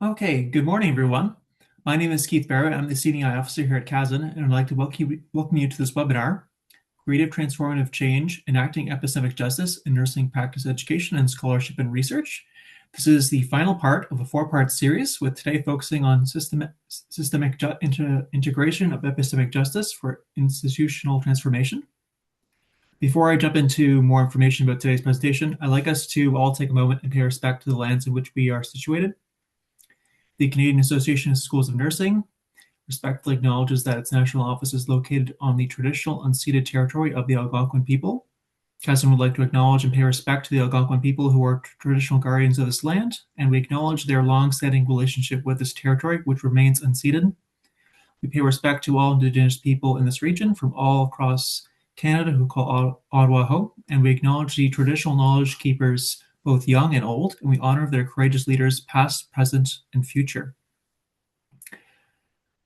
Okay, good morning, everyone. My name is Keith Barrett. I'm the CDI officer here at Kazan, and I'd like to welcome you to this webinar, Creative Transformative Change, Enacting Epistemic Justice in Nursing Practice Education and Scholarship and Research. This is the final part of a four-part series, with today focusing on systemic integration of epistemic justice for institutional transformation. Before I jump into more information about today's presentation, I'd like us to all take a moment and pay respect to the lands in which we are situated. The Canadian Association of Schools of Nursing respectfully acknowledges that its national office is located on the traditional unceded territory of the Algonquin people. Kazan would like to acknowledge and pay respect to the Algonquin people who are traditional guardians of this land, and we acknowledge their long-standing relationship with this territory, which remains unceded. We pay respect to all Indigenous people in this region from all across Canada who call Ottawa home, and we acknowledge the traditional knowledge keepers, both young and old, and we honor their courageous leaders, past, present, and future.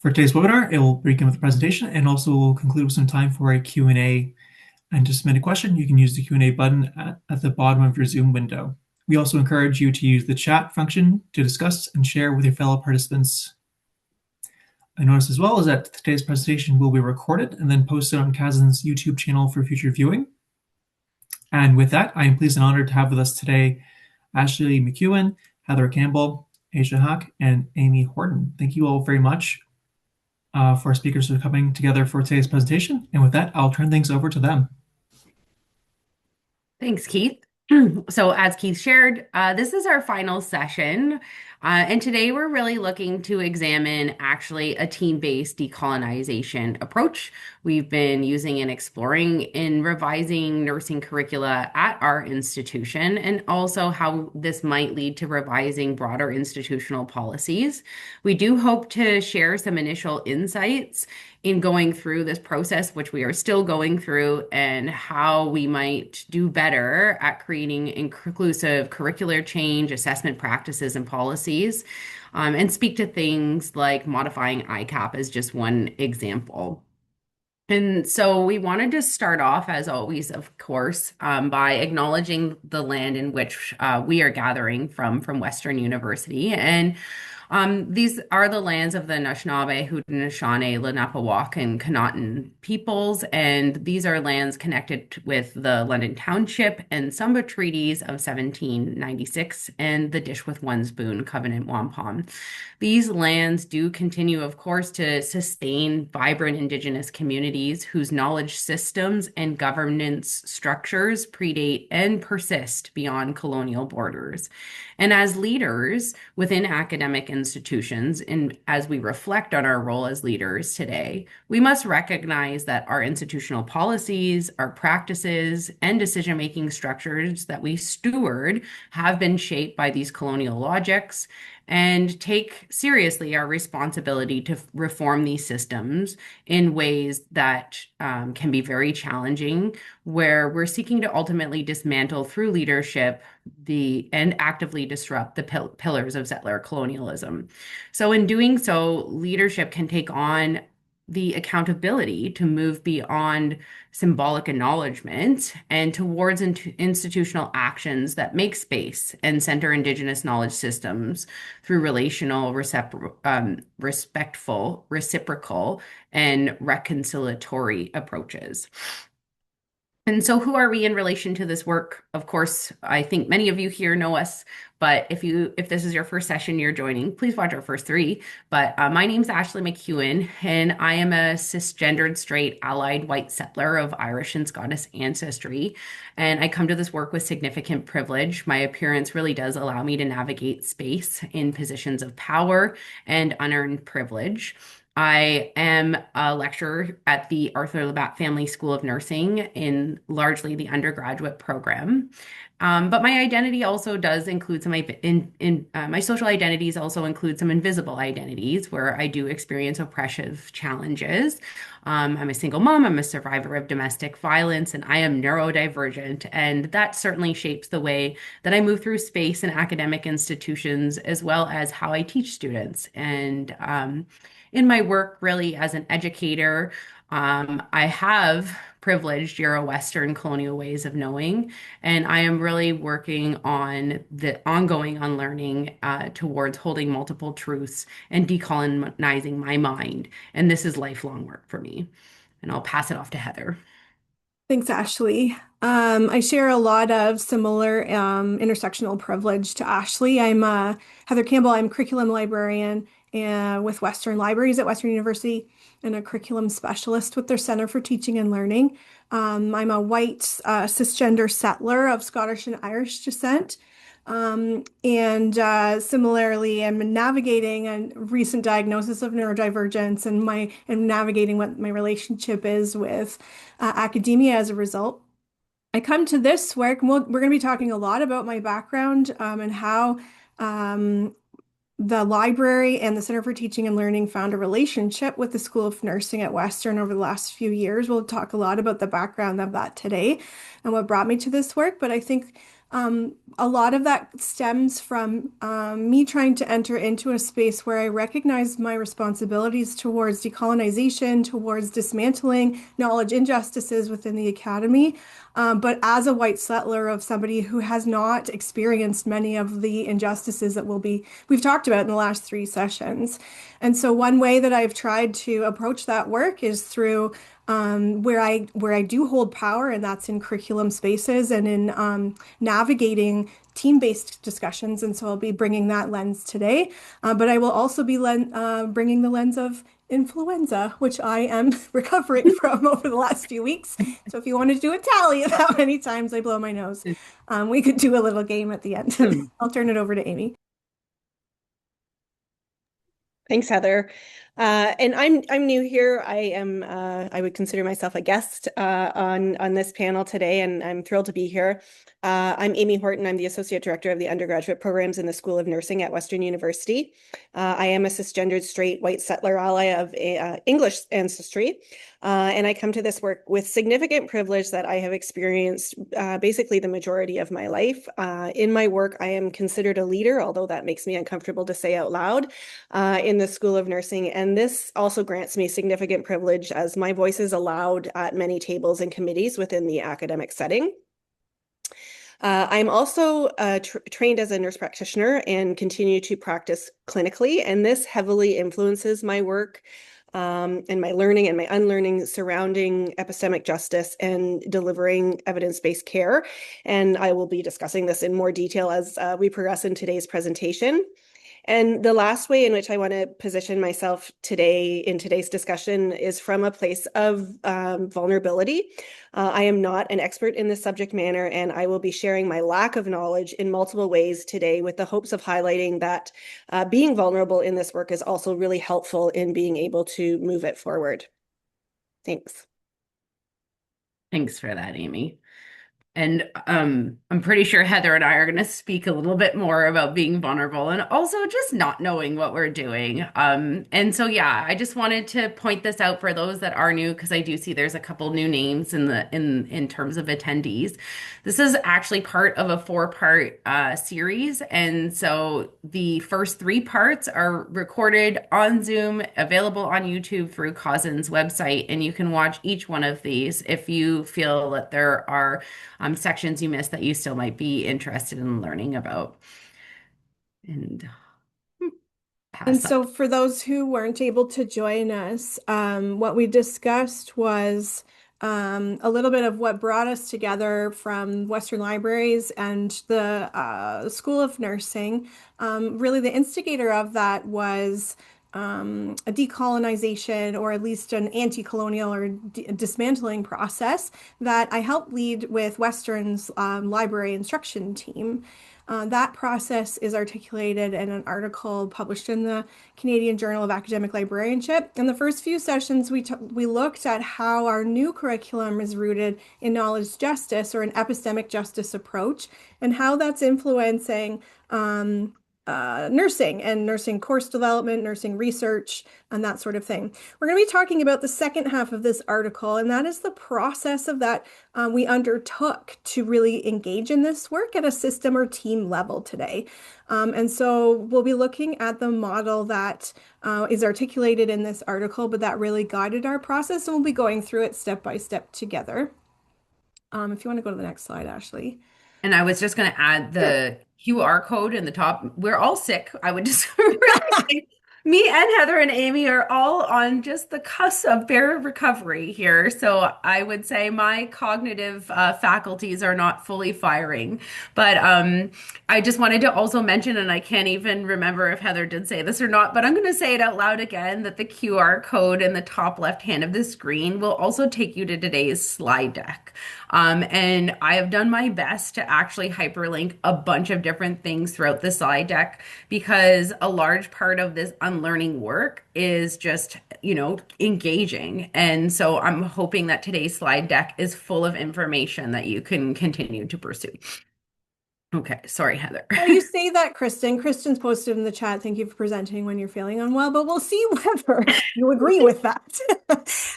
For today's webinar, it will begin with a presentation and also will conclude with some time for a Q&A. And to submit a question, you can use the Q&A button at the bottom of your Zoom window. We also encourage you to use the chat function to discuss and share with your fellow participants. I notice as well is that today's presentation will be recorded and then posted on Kazan's YouTube channel for future viewing. And with that, I am pleased and honored to have with us today Ashley McEwen, Heather Campbell, Asia Hack, and Amy Horton. Thank you all very much for our speakers who are coming together for today's presentation. And with that, I'll turn things over to them. Thanks, Keith. So as Keith shared, this is our final session. And today we're really looking to examine actually a team-based decolonization approach we've been using and exploring in revising nursing curricula at our institution, and also how this might lead to revising broader institutional policies. We do hope to share some initial insights in going through this process, which we are still going through, and how we might do better at creating inclusive curricular change, assessment practices, and policies, and speak to things like modifying ICAP as just one example. And so we wanted to start off, as always, of course, by acknowledging the land in which we are gathering from Western University. And these are the lands of the Anishinaabe, Haudenosaunee, Lenape and Connaughton peoples, and these are lands connected with the London Township and Sumba Treaties of 1796 and the Dish with One Spoon Covenant Wampum. These lands do continue, of course, to sustain vibrant Indigenous communities whose knowledge systems and governance structures predate and persist beyond colonial borders. And as leaders within academic institutions, and as we reflect on our role as leaders today, we must recognize that our institutional policies, our practices, and decision-making structures that we steward have been shaped by these colonial logics, and take seriously our responsibility to reform these systems in ways that can be very challenging, where we're seeking to ultimately dismantle through leadership and actively disrupt the pillars of settler colonialism. So in doing so, leadership can take on the accountability to move beyond symbolic acknowledgement and towards institutional actions that make space and center Indigenous knowledge systems through relational, respectful, reciprocal, and reconciliatory approaches. And so who are we in relation to this work? Of course, I think many of you here know us, but if this is your first session you're joining, please watch our first three. But my name's Ashley McEwen, and I am a cisgendered, straight, allied white settler of Irish and Scottish ancestry. And I come to this work with significant privilege. My appearance really does allow me to navigate space in positions of power and unearned privilege. I am a lecturer at the Arthur Labatt Family School of Nursing in largely the undergraduate program. But my identity also does include my social identities also include some invisible identities where I do experience oppressive challenges. I'm a single mom, I'm a survivor of domestic violence, and I am neurodivergent. And that certainly shapes the way that I move through space in academic institutions, as well as how I teach students. And in my work, really, as an educator, I have privileged Euro-Western colonial ways of knowing, and I am really working on the ongoing unlearning towards holding multiple truths and decolonizing my mind. And this is lifelong work for me. And I'll pass it off to Heather. Thanks, Ashley. I share a lot of similar intersectional privilege to Ashley. I'm Heather Campbell. I'm curriculum librarian with Western Libraries at Western University and a curriculum specialist with their Center for Teaching and Learning. I'm a white cisgender settler of Scottish and Irish descent. And similarly, I'm navigating a recent diagnosis of neurodivergence and navigating what my relationship is with academia as a result. I come to this work, and we're going to be talking a lot about my background and how um, the library and the Center for Teaching and Learning found a relationship with the School of Nursing at Western over the last few years. We'll talk a lot about the background of that today and what brought me to this work. But I think a lot of that stems from me trying to enter into a space where I recognize my responsibilities towards decolonization, towards dismantling knowledge injustices within the academy. But as a white settler of somebody who has not experienced many of the injustices that we've talked about in the last three sessions. And so one way that I've tried to approach that work is through where I do hold power, and that's in curriculum spaces and in navigating team-based discussions. And so I'll be bringing that lens today. But I will also be bringing the lens of influenza, which I am recovering from over the last few weeks. So if you want to do a tally of how many times I blow my nose, we could do a little game at the end. I'll turn it over to Amy. Thanks, Heather. And I'm new here. I would consider myself a guest on this panel today, and I'm thrilled to be here. I'm Amy Horton. I'm the Associate Director of the Undergraduate Programs in the School of Nursing at Western University. I am a cisgendered, straight, white settler ally of English ancestry, and I come to this work with significant privilege that I have experienced basically the majority of my life. In my work, I am considered a leader, although that makes me uncomfortable to say out loud, in the School of Nursing. And this also grants me significant privilege as my voice is allowed at many tables and committees within the academic setting. I'm also trained as a nurse practitioner and continue to practice clinically, and this heavily influences my work and my learning and my unlearning surrounding epistemic justice and delivering evidence-based care. And I will be discussing this in more detail as we progress in today's presentation. And the last way in which I want to position myself today in today's discussion is from a place of vulnerability. I am not an expert in this subject matter, and I will be sharing my lack of knowledge in multiple ways today with the hopes of highlighting that being vulnerable in this work is also really helpful in being able to move it forward. Thanks. Thanks for that, Amy. And I'm pretty sure Heather and I are going to speak a little bit more about being vulnerable and also just not knowing what we're doing. And so, yeah, I just wanted to point this out for those that are new, because I do see there's a couple new names in terms of attendees. This is actually part of a four-part series, and so the first three parts are recorded on Zoom, available on YouTube through Cozin's website, and you can watch each one of these if you feel that there are sections you missed that you still might be interested in learning about. And And pass so up. for those who weren't able to join us, what we discussed was a little bit of what brought us together from Western Libraries and the School of Nursing. Really, the instigator of that was a decolonization, or at least an anti-colonial or dismantling process that I helped lead with Western's library instruction team. That process is articulated in an article published in the Canadian Journal of Academic Librarianship. In the first few sessions, we looked at how our new curriculum is rooted in knowledge justice, or an epistemic justice approach, and how that's influencing nursing and nursing course development, nursing research, and that sort of thing. We're going to be talking about the second half of this article, and that is the process of that we undertook to really engage in this work at a system or team level today. And so we'll be looking at the model that is articulated in this article, but that really guided our process, and we'll be going through it step by step together. If you want to go to the next slide, Ashley. And I was just going to add Sure. the QR code in the top. We're all sick. I would just really say me and Heather and Amy are all on just the cusp of bare recovery here. So I would say my cognitive faculties are not fully firing. But I just wanted to also mention, and I can't even remember if Heather did say this or not, but I'm going to say it out loud again that the QR code in the top left hand of the screen will also take you to today's slide deck. And I have done my best to actually hyperlink a bunch of different things throughout the slide deck because a large part of this unlearning work is just, engaging. And so I'm hoping that today's slide deck is full of information that you can continue to pursue. Okay, sorry, Heather. Well, you say that, Kristen. Kristen's posted in the chat. Thank you for presenting when you're feeling unwell, but we'll see whether you agree with that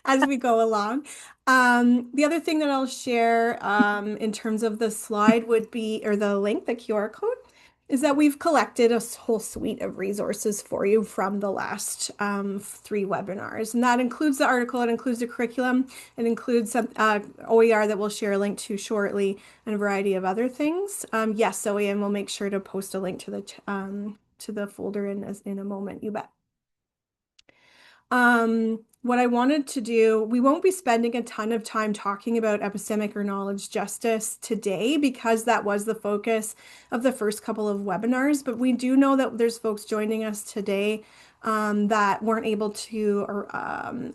as we go along. The other thing that I'll share in terms of the slide would be, or the link, the QR code, is that we've collected a whole suite of resources for you from the last 3 webinars. And that includes the article, it includes the curriculum, it includes some OER that we'll share a link to shortly, and a variety of other things. Yes, Zoe, and we'll make sure to post a link to the folder in a moment, you bet. What I wanted to do, we won't be spending a ton of time talking about epistemic or knowledge justice today because that was the focus of the first couple of webinars, but we do know that there's folks joining us today that weren't able to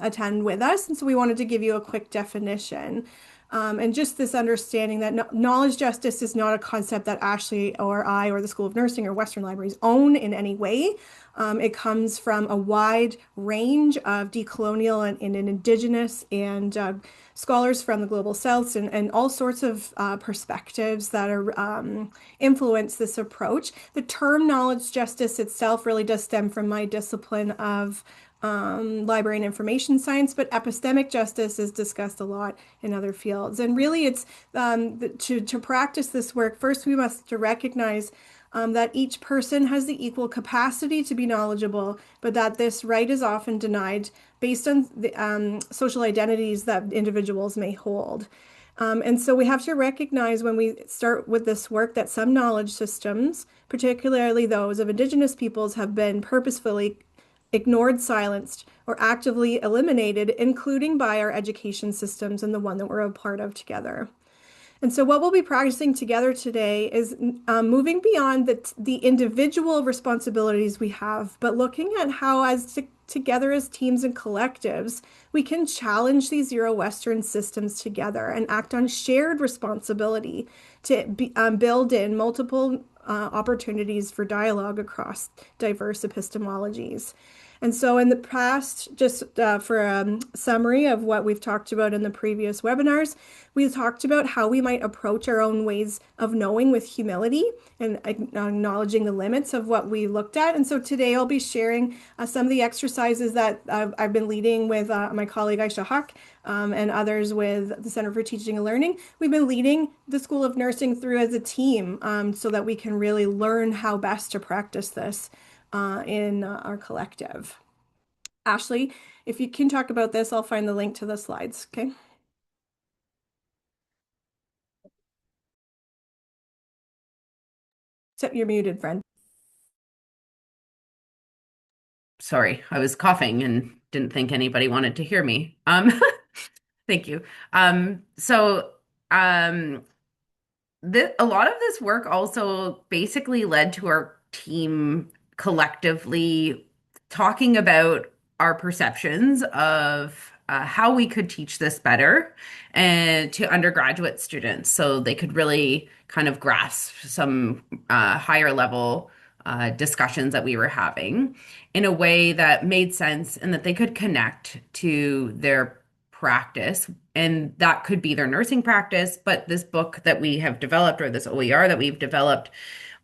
attend with us, and so we wanted to give you a quick definition. And just this understanding that knowledge justice is not a concept that Ashley or I or the School of Nursing or Western Libraries own in any way. It comes from a wide range of decolonial and indigenous and scholars from the global south and all sorts of perspectives that are influence this approach. The term knowledge justice itself really does stem from my discipline of library and information science, but epistemic justice is discussed a lot in other fields. And really it's to practice this work, first we must recognize that each person has the equal capacity to be knowledgeable, but that this right is often denied based on the social identities that individuals may hold. And so we have to recognize when we start with this work that some knowledge systems, particularly those of Indigenous peoples, have been purposefully ignored, silenced, or actively eliminated, including by our education systems and the one that we're a part of together. And so what we'll be practicing together today is moving beyond the individual responsibilities we have, but looking at how together as teams and collectives, we can challenge these Euro-Western systems together and act on shared responsibility to build in multiple opportunities for dialogue across diverse epistemologies. And so in the past, just for a summary of what we've talked about in the previous webinars, we talked about how we might approach our own ways of knowing with humility and acknowledging the limits of what we looked at. And so today I'll be sharing some of the exercises that I've been leading with my colleague Aisha Haq and others with the Center for Teaching and Learning. We've been leading the School of Nursing through as a team so that we can really learn how best to practice this in our collective. Ashley, if you can talk about this, I'll find the link to the slides, okay? Except you're muted, friend. Sorry, I was coughing and didn't think anybody wanted to hear me. Thank you. So a lot of this work also basically led to our team collectively talking about our perceptions of how we could teach this better and to undergraduate students so they could really kind of grasp some higher level discussions that we were having in a way that made sense and that they could connect to their practice. And that could be their nursing practice, but this book that we have developed or this OER that we've developed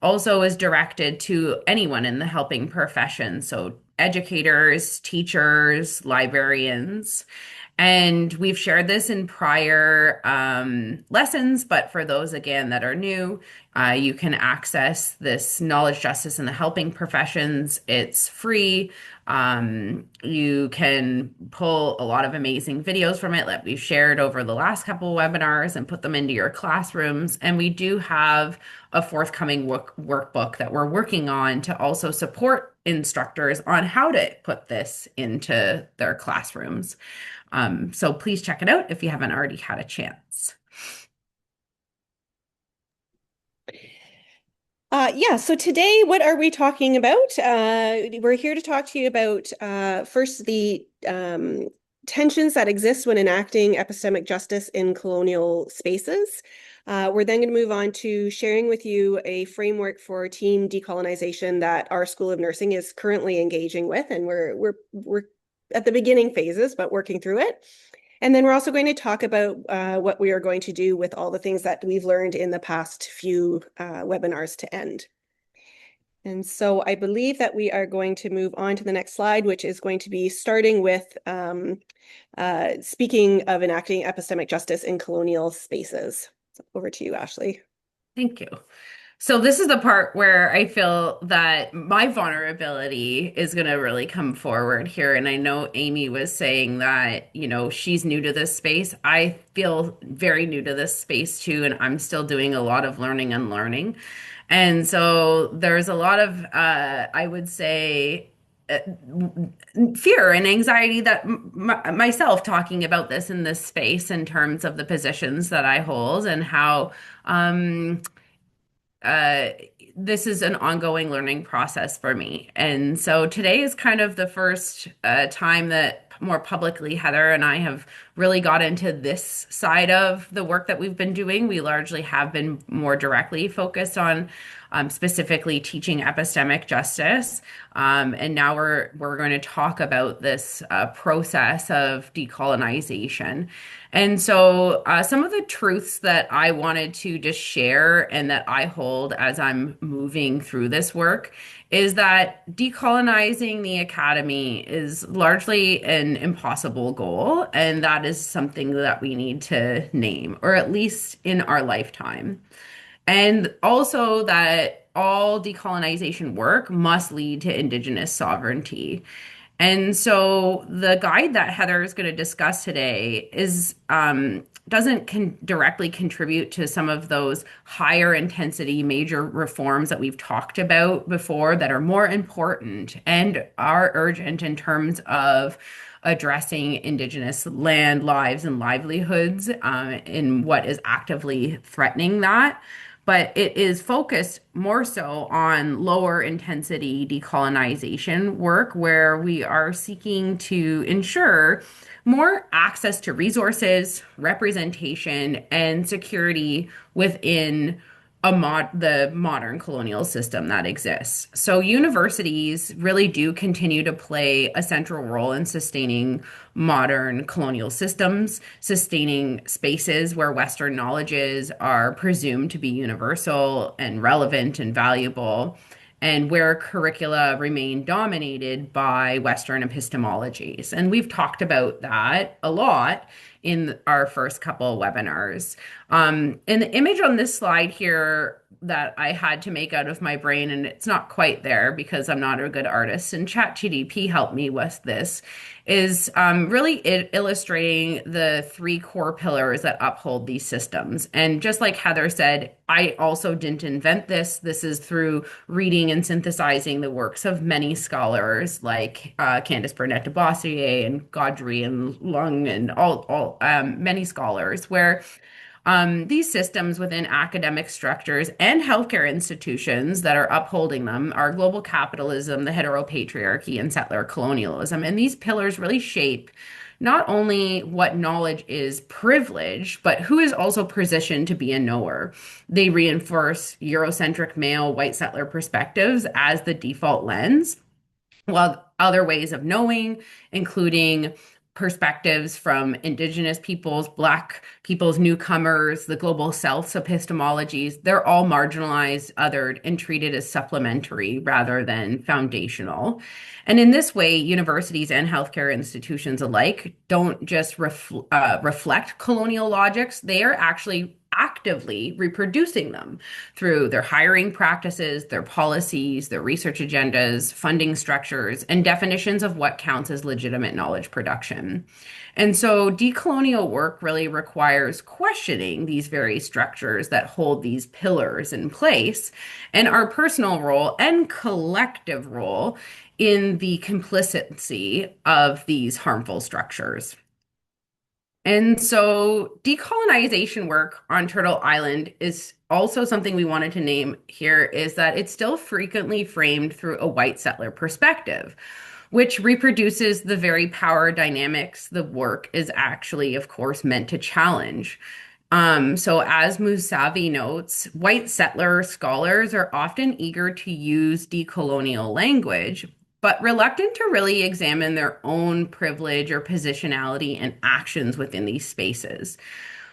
also is directed to anyone in the helping profession, so educators, teachers, librarians. And we've shared this in prior lessons, but for those again that are new, you can access this knowledge justice in the helping professions. It's free. You can pull a lot of amazing videos from it that we've shared over the last couple of webinars and put them into your classrooms. And we do have a forthcoming workbook that we're working on to also support instructors on how to put this into their classrooms. So please check it out if you haven't already had a chance. Yeah, so today, what are we talking about? We're here to talk to you about first the tensions that exist when enacting epistemic justice in colonial spaces. We're then going to move on to sharing with you a framework for team decolonization that our School of Nursing is currently engaging with, and we're at the beginning phases, but working through it. And then we're also going to talk about what we are going to do with all the things that we've learned in the past few webinars to end. And so I believe that we are going to move on to the next slide, which is going to be starting with speaking of enacting epistemic justice in colonial spaces. So over to you, Ashley. Thank you. So this is the part where I feel that my vulnerability is going to really come forward here. And I know Amy was saying that, she's new to this space. I feel very new to this space too, and I'm still doing a lot of learning and learning. And so there's a lot of, I would say, uh, fear and anxiety that myself talking about this in this space in terms of the positions that I hold and how uh, this is an ongoing learning process for me. And so today is kind of the first time that more publicly Heather and I have really got into this side of the work that we've been doing. We largely have been more directly focused on specifically teaching epistemic justice. And now we're going to talk about this process of decolonization. And so some of the truths that I wanted to just share and that I hold as I'm moving through this work is that decolonizing the academy is largely an impossible goal, and that is something that we need to name, or at least in our lifetime. And also that all decolonization work must lead to Indigenous sovereignty. And so the guide that Heather is going to discuss today is doesn't directly contribute to some of those higher intensity major reforms that we've talked about before that are more important and are urgent in terms of addressing Indigenous land, lives, and livelihoods in what is actively threatening that. But it is focused more so on lower intensity decolonization work where we are seeking to ensure more access to resources, representation, and security within the modern colonial system that exists. So universities really do continue to play a central role in sustaining modern colonial systems, sustaining spaces where Western knowledges are presumed to be universal and relevant and valuable, and where curricula remain dominated by Western epistemologies. And we've talked about that a lot in our first couple webinars. And the image on this slide here that I had to make out of my brain, and it's not quite there because I'm not a good artist, and ChatGPT helped me with this, is really illustrating the three core pillars that uphold these systems. And just like Heather said, I also didn't invent this. This is through reading and synthesizing the works of many scholars like Candace Burnett de Boissier and Gaudry and Lung and all many scholars where these systems within academic structures and healthcare institutions that are upholding them are global capitalism, the heteropatriarchy, and settler colonialism. And these pillars really shape not only what knowledge is privilege, but who is also positioned to be a knower. They reinforce Eurocentric male white settler perspectives as the default lens, while other ways of knowing, including perspectives from Indigenous peoples, Black peoples, newcomers, the global South's epistemologies, they're all marginalized, othered, and treated as supplementary rather than foundational. And in this way, universities and healthcare institutions alike don't just reflect colonial logics, they are actually actively reproducing them through their hiring practices, their policies, their research agendas, funding structures, and definitions of what counts as legitimate knowledge production. And so decolonial work really requires questioning these very structures that hold these pillars in place and our personal role and collective role in the complicity of these harmful structures. And so decolonization work on Turtle Island is also something we wanted to name here is that it's still frequently framed through a white settler perspective, which reproduces the very power dynamics the work is actually, of course, meant to challenge. So as Musavi notes, white settler scholars are often eager to use decolonial language, but reluctant to really examine their own privilege or positionality and actions within these spaces.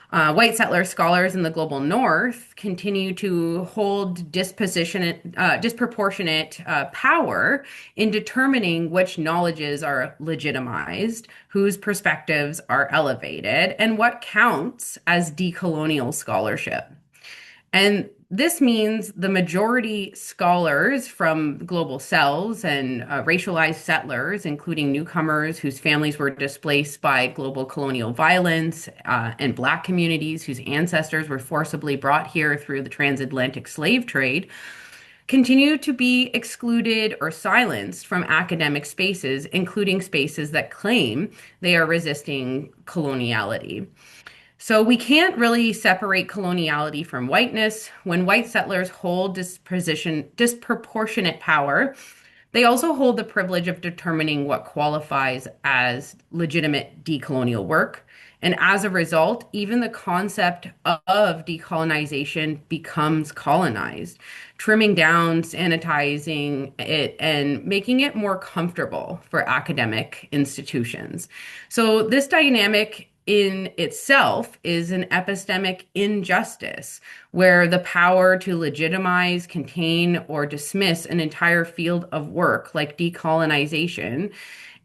White settler scholars in the global north continue to hold disproportionate power in determining which knowledges are legitimized, whose perspectives are elevated, and what counts as decolonial scholarship. And this means the majority scholars from global souths and racialized settlers, including newcomers whose families were displaced by global colonial violence, and Black communities whose ancestors were forcibly brought here through the transatlantic slave trade, continue to be excluded or silenced from academic spaces, including spaces that claim they are resisting coloniality. So we can't really separate coloniality from whiteness. When white settlers hold disproportionate power, they also hold the privilege of determining what qualifies as legitimate decolonial work. And as a result, even the concept of decolonization becomes colonized, trimming down, sanitizing it, and making it more comfortable for academic institutions. So this dynamic in itself is an epistemic injustice where the power to legitimize, contain, or dismiss an entire field of work like decolonization,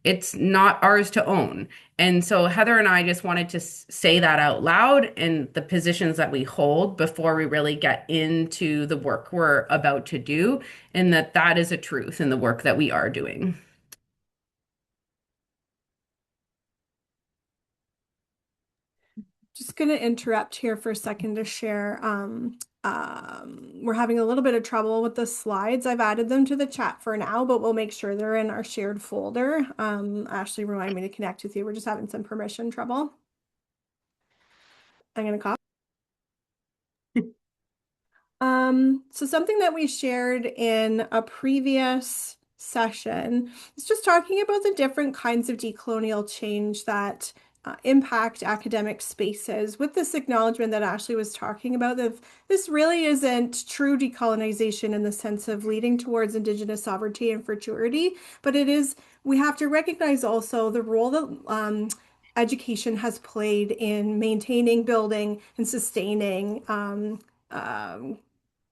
it's not ours to own. And so Heather and I just wanted to say that out loud and the positions that we hold before we really get into the work we're about to do, and that is a truth in the work that we are doing. Just going to interrupt here for a second to share. We're having a little bit of trouble with the slides. I've added them to the chat for now, but we'll make sure they're in our shared folder. Ashley, remind me to connect with you. We're just having some permission trouble. I'm going to copy. So something that we shared in a previous session is just talking about the different kinds of decolonial change that impact academic spaces, with this acknowledgement that Ashley was talking about, that this really isn't true decolonization in the sense of leading towards Indigenous sovereignty and futurity, but it is, we have to recognize also the role that education has played in maintaining, building, and sustaining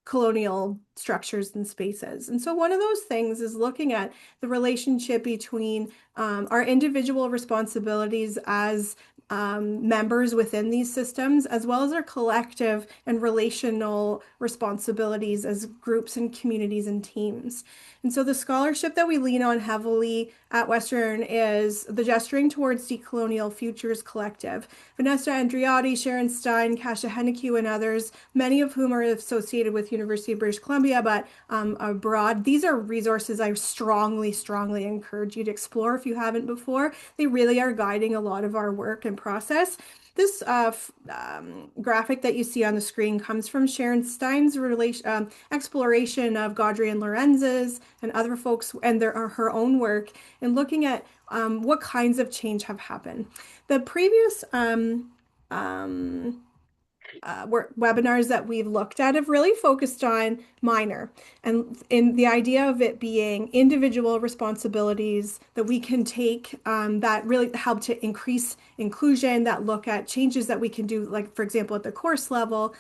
colonial structures and spaces. And so one of those things is looking at the relationship between our individual responsibilities as members within these systems, as well as our collective and relational responsibilities as groups and communities and teams. And so the scholarship that we lean on heavily at Western is the Gesturing Towards Decolonial Futures Collective. Vanessa Andriotti, Sharon Stein, Kasia Henneque, and others, many of whom are associated with University of British Columbia, but abroad. These are resources I strongly, strongly encourage you to explore if you haven't before. They really are guiding a lot of our work and process. This graphic that you see on the screen comes from Sharon Stein's exploration of Gaudry and Lorenz's and other folks and her own work in looking at what kinds of change have happened. The previous webinars that we've looked at have really focused on minor and in the idea of it being individual responsibilities that we can take that really help to increase inclusion, that look at changes that we can do, like, for example, at the course level,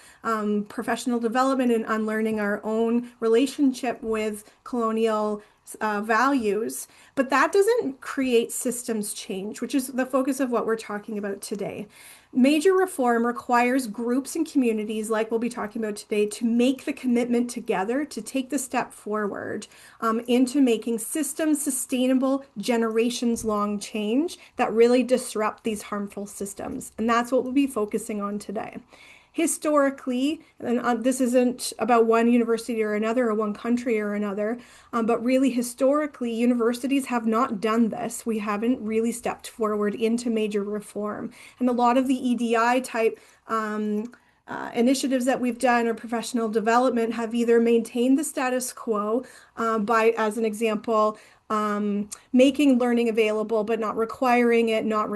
professional development and unlearning our own relationship with colonial values. But that doesn't create systems change, which is the focus of what we're talking about today. Major reform requires groups and communities, like we'll be talking about today, to make the commitment together to take the step forward into making systems sustainable, generations long change that really disrupt these harmful systems. And that's what we'll be focusing on today. Historically, and this isn't about one university or another, or one country or another, but really historically, universities have not done this. We haven't really stepped forward into major reform. And a lot of the EDI type initiatives that we've done or professional development have either maintained the status quo by, as an example, making learning available but not requiring it, not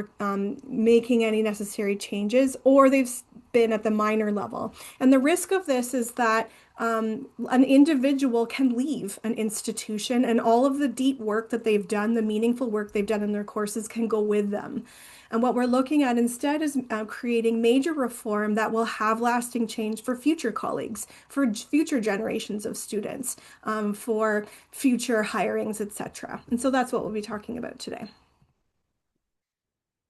making any necessary changes, or they've been at the minor level. And the risk of this is that an individual can leave an institution and all of the deep work that they've done, the meaningful work they've done in their courses can go with them. And what we're looking at instead is creating major reform that will have lasting change for future colleagues, for future generations of students, for future hirings, etc. And so that's what we'll be talking about today.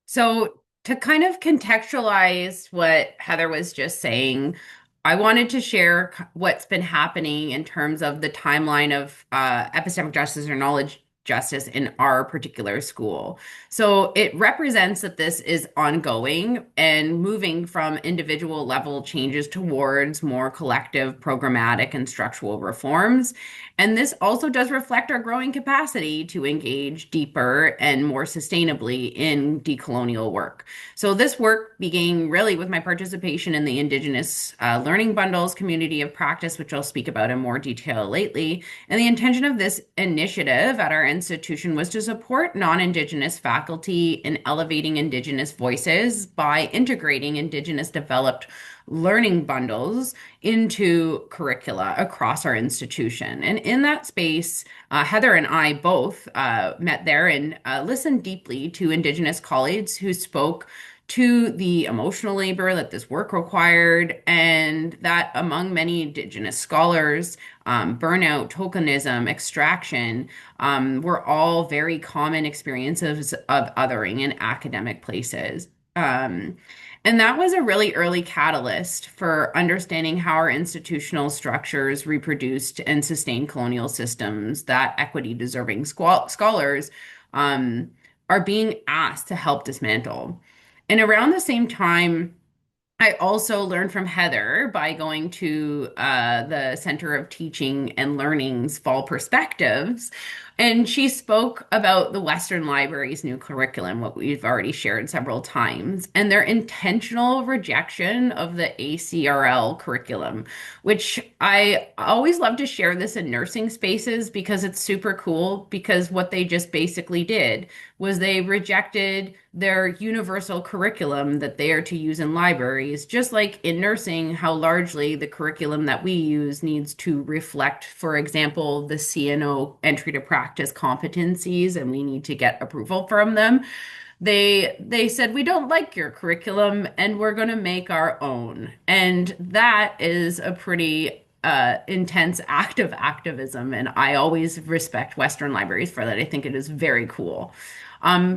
So, to kind of contextualize what Heather was just saying, I wanted to share what's been happening in terms of the timeline of epistemic justice or knowledge justice in our particular school. So it represents that this is ongoing and moving from individual level changes towards more collective, programmatic, and structural reforms. And this also does reflect our growing capacity to engage deeper and more sustainably in decolonial work. So this work began really with my participation in the Indigenous Learning Bundles community of practice, which I'll speak about in more detail lately. And the intention of this initiative at our institution was to support non-Indigenous faculty in elevating Indigenous voices by integrating Indigenous developed learning bundles into curricula across our institution. And in that space, Heather and I both met there and listened deeply to Indigenous colleagues who spoke to the emotional labor that this work required, and that among many Indigenous scholars, burnout, tokenism, extraction were all very common experiences of othering in academic places. And that was a really early catalyst for understanding how our institutional structures reproduced and sustained colonial systems that equity deserving scholars are being asked to help dismantle. And around the same time, I also learned from Heather by going to the Center of Teaching and Learning's Fall Perspectives. And she spoke about the Western Library's new curriculum, what we've already shared several times, and their intentional rejection of the ACRL curriculum, which I always love to share this in nursing spaces because it's super cool, because what they just basically did was they rejected their universal curriculum that they are to use in libraries, just like in nursing, how largely the curriculum that we use needs to reflect, for example, the CNO entry to practice competencies, and we need to get approval from them. They said, we don't like your curriculum and we're going to make our own. And that is a pretty intense act of activism. And I always respect Western libraries for that. I think it is very cool.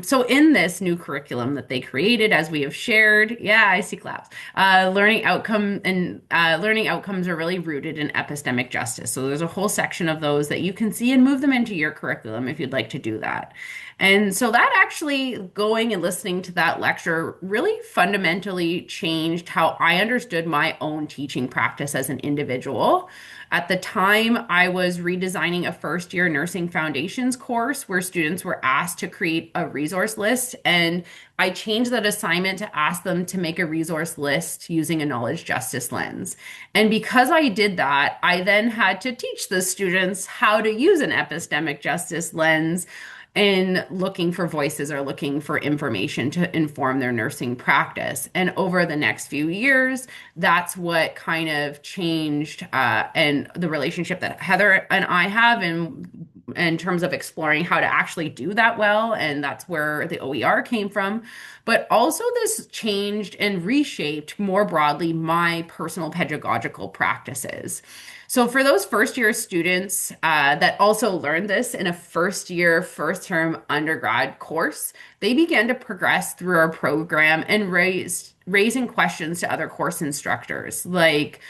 So in this new curriculum that they created, as we have shared, yeah, I see claps. Learning outcomes are really rooted in epistemic justice. So there's a whole section of those that you can see and move them into your curriculum if you'd like to do that. And so that actually going and listening to that lecture really fundamentally changed how I understood my own teaching practice as an individual. At the time, I was redesigning a first year nursing foundations course where students were asked to create a resource list. And I changed that assignment to ask them to make a resource list using a knowledge justice lens. And because I did that, I then had to teach the students how to use an epistemic justice lens and looking for voices or looking for information to inform their nursing practice. And over the next few years, that's what kind of changed and the relationship that Heather and I have in terms of exploring how to actually do that well. And that's where the OER came from. But also, this changed and reshaped more broadly my personal pedagogical practices. So, for those first year students that also learned this in a first year, first term undergrad course, they began to progress through our program and raising questions to other course instructors, like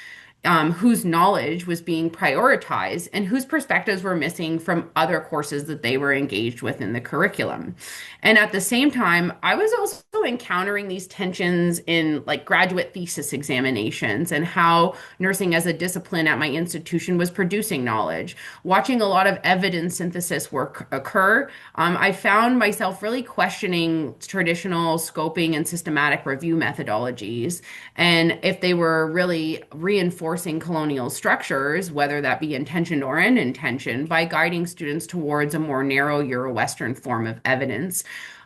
whose knowledge was being prioritized and whose perspectives were missing from other courses that they were engaged with in the curriculum. And at the same time, I was also encountering these tensions in like graduate thesis examinations and how nursing as a discipline at my institution was producing knowledge. Watching a lot of evidence synthesis work occur, I found myself really questioning traditional scoping and systematic review methodologies and if they were really reinforcing colonial structures, whether that be intentioned or unintentioned, by guiding students towards a more narrow Euro-Western form of evidence.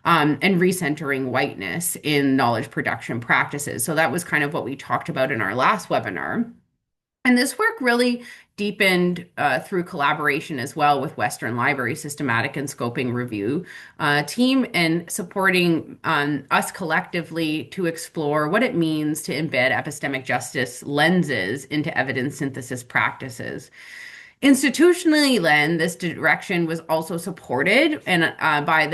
And recentering whiteness in knowledge production practices. So that was kind of what we talked about in our last webinar. And this work really deepened through collaboration as well with Western Library Systematic and Scoping Review team and supporting us collectively to explore what it means to embed epistemic justice lenses into evidence synthesis practices. Institutionally, then this direction was also supported and by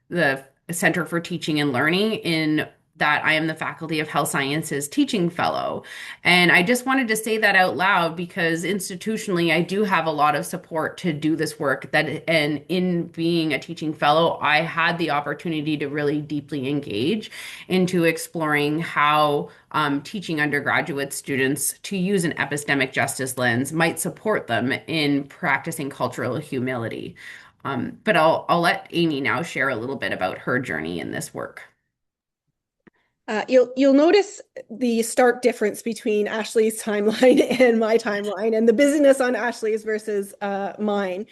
the Center for Teaching and Learning in that I am the Faculty of Health Sciences Teaching Fellow. And I just wanted to say that out loud because institutionally, I do have a lot of support to do this work. And in being a teaching fellow, I had the opportunity to really deeply engage into exploring how teaching undergraduate students to use an epistemic justice lens might support them in practicing cultural humility. But I'll let Amy now share a little bit about her journey in this work. You'll notice the stark difference between Ashley's timeline and my timeline, and the busyness on Ashley's versus mine.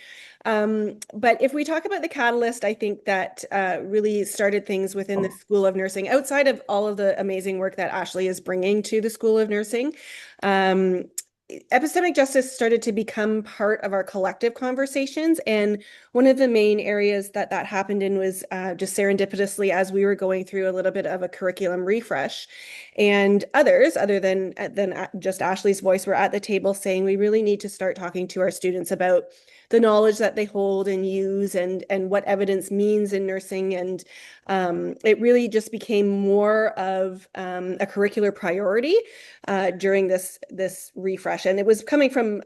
But if we talk about the catalyst, I think that really started things within the School of Nursing, outside of all of the amazing work that Ashley is bringing to the School of Nursing. Epistemic justice started to become part of our collective conversations. And one of the main areas that happened in was just serendipitously as we were going through a little bit of a curriculum refresh. And others, other than just Ashley's voice, were at the table saying, we really need to start talking to our students about the knowledge that they hold and use and what evidence means in nursing. And it really just became more of a curricular priority during this refresh. And it was coming from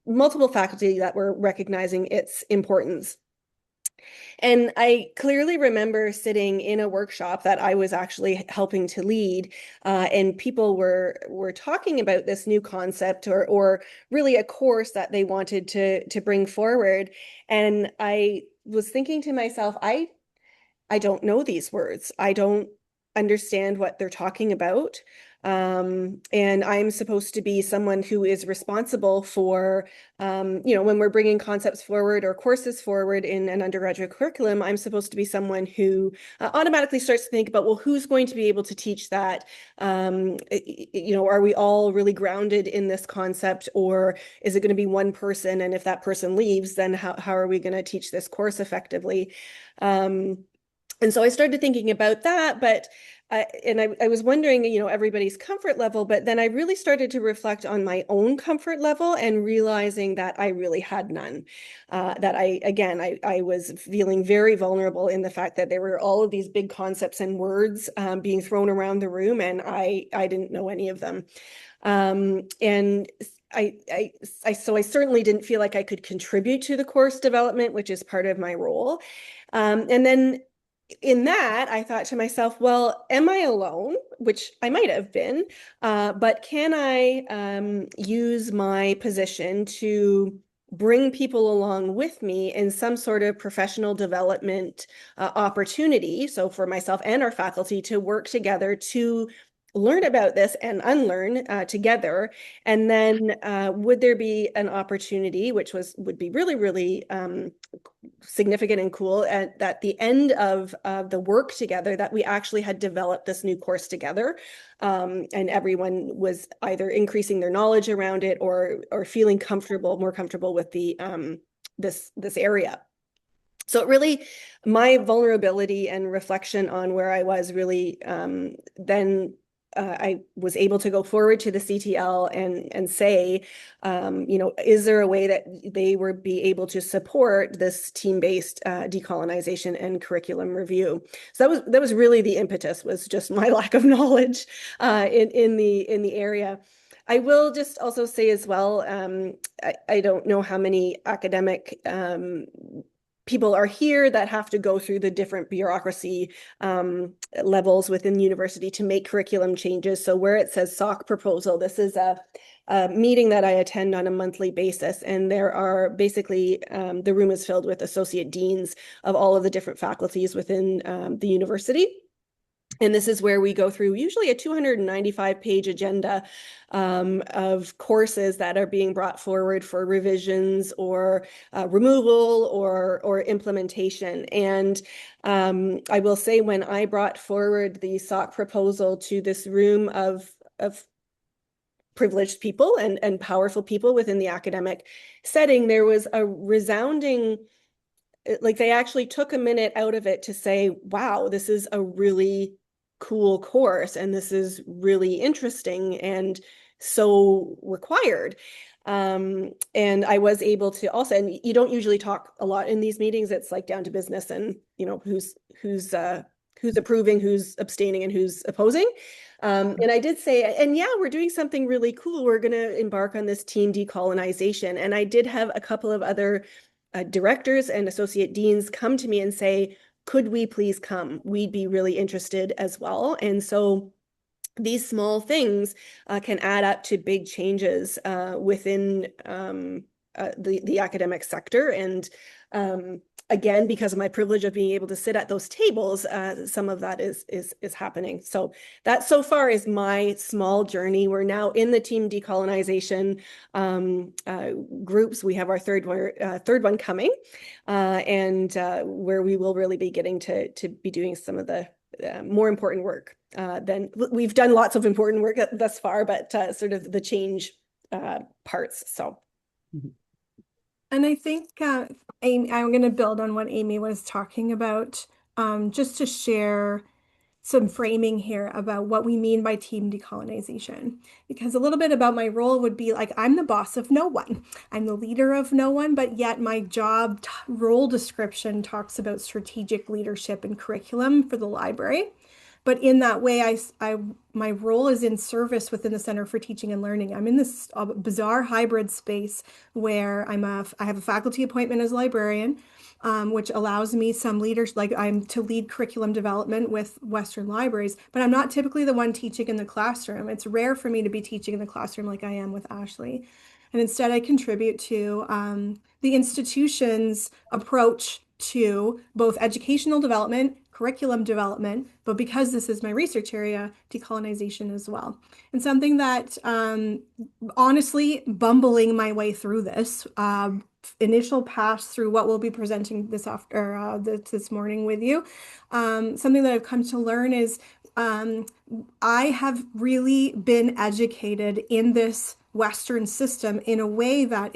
multiple faculty that were recognizing its importance. And I clearly remember sitting in a workshop that I was actually helping to lead, and people were talking about this new concept or really a course that they wanted to bring forward. And I was thinking to myself, I don't know these words. I don't understand what they're talking about. And I'm supposed to be someone who is responsible for, when we're bringing concepts forward or courses forward in an undergraduate curriculum, I'm supposed to be someone who automatically starts to think about, well, who's going to be able to teach that? Are we all really grounded in this concept, or is it going to be one person? And if that person leaves, then how are we going to teach this course effectively? And so I started thinking about that, but I was wondering, everybody's comfort level, but then I really started to reflect on my own comfort level and realizing that I really had none. That I was feeling very vulnerable in the fact that there were all of these big concepts and words being thrown around the room, and I didn't know any of them. And I certainly didn't feel like I could contribute to the course development, which is part of my role. And then in that, I thought to myself, well, am I alone? Which I might have been, but can I use my position to bring people along with me in some sort of professional development opportunity? So for myself and our faculty to work together to learn about this and unlearn together? And then would there be an opportunity, which would be really, really significant and cool, at the end of the work together, that we actually had developed this new course together, and everyone was either increasing their knowledge around it or feeling more comfortable with the this area. So it really, my vulnerability and reflection on where I was really then I was able to go forward to the CTL and say, is there a way that they would be able to support this team-based decolonization and curriculum review? So that was really the impetus, was just my lack of knowledge in the area. I will just also say as well, I don't know how many academic people are here that have to go through the different bureaucracy levels within the university to make curriculum changes. So where it says SOC proposal, this is a meeting that I attend on a monthly basis, and there are basically, the room is filled with associate deans of all of the different faculties within the university. And this is where we go through usually a 295-page agenda of courses that are being brought forward for revisions or removal or implementation. And I will say, when I brought forward the SOC proposal to this room of privileged people and powerful people within the academic setting, there was a resounding, like, they actually took a minute out of it to say, wow, this is a really cool course, and this is really interesting and so required. And I was able to also, and you don't usually talk a lot in these meetings, it's like down to business and who's approving, who's abstaining, and who's opposing. And I did say, and yeah, we're doing something really cool. We're going to embark on this team decolonization. And I did have a couple of other directors and associate deans come to me and say, could we please come? We'd be really interested as well. And so these small things can add up to big changes within the academic sector. And again, because of my privilege of being able to sit at those tables, some of that is happening. So that so far is my small journey. We're now in the team decolonization groups. We have our third one coming, and where we will really be getting to be doing some of the more important work. Then we've done lots of important work thus far, but sort of the change parts. So. And I think Amy, I'm going to build on what Amy was talking about, just to share some framing here about what we mean by team decolonization. Because a little bit about my role would be like, I'm the boss of no one. I'm the leader of no one, but yet my job role description talks about strategic leadership and curriculum for the library. But in that way, my role is in service within the Center for Teaching and Learning. I'm in this bizarre hybrid space where I have a faculty appointment as a librarian, which allows me some leaders, like I'm to lead curriculum development with Western libraries, but I'm not typically the one teaching in the classroom. It's rare for me to be teaching in the classroom like I am with Ashley. And instead I contribute to the institution's approach to both educational development, curriculum development, but because this is my research area, decolonization as well. And something that honestly, bumbling my way through this, initial pass through what we'll be presenting this morning with you. Something that I've come to learn is I have really been educated in this Western system in a way that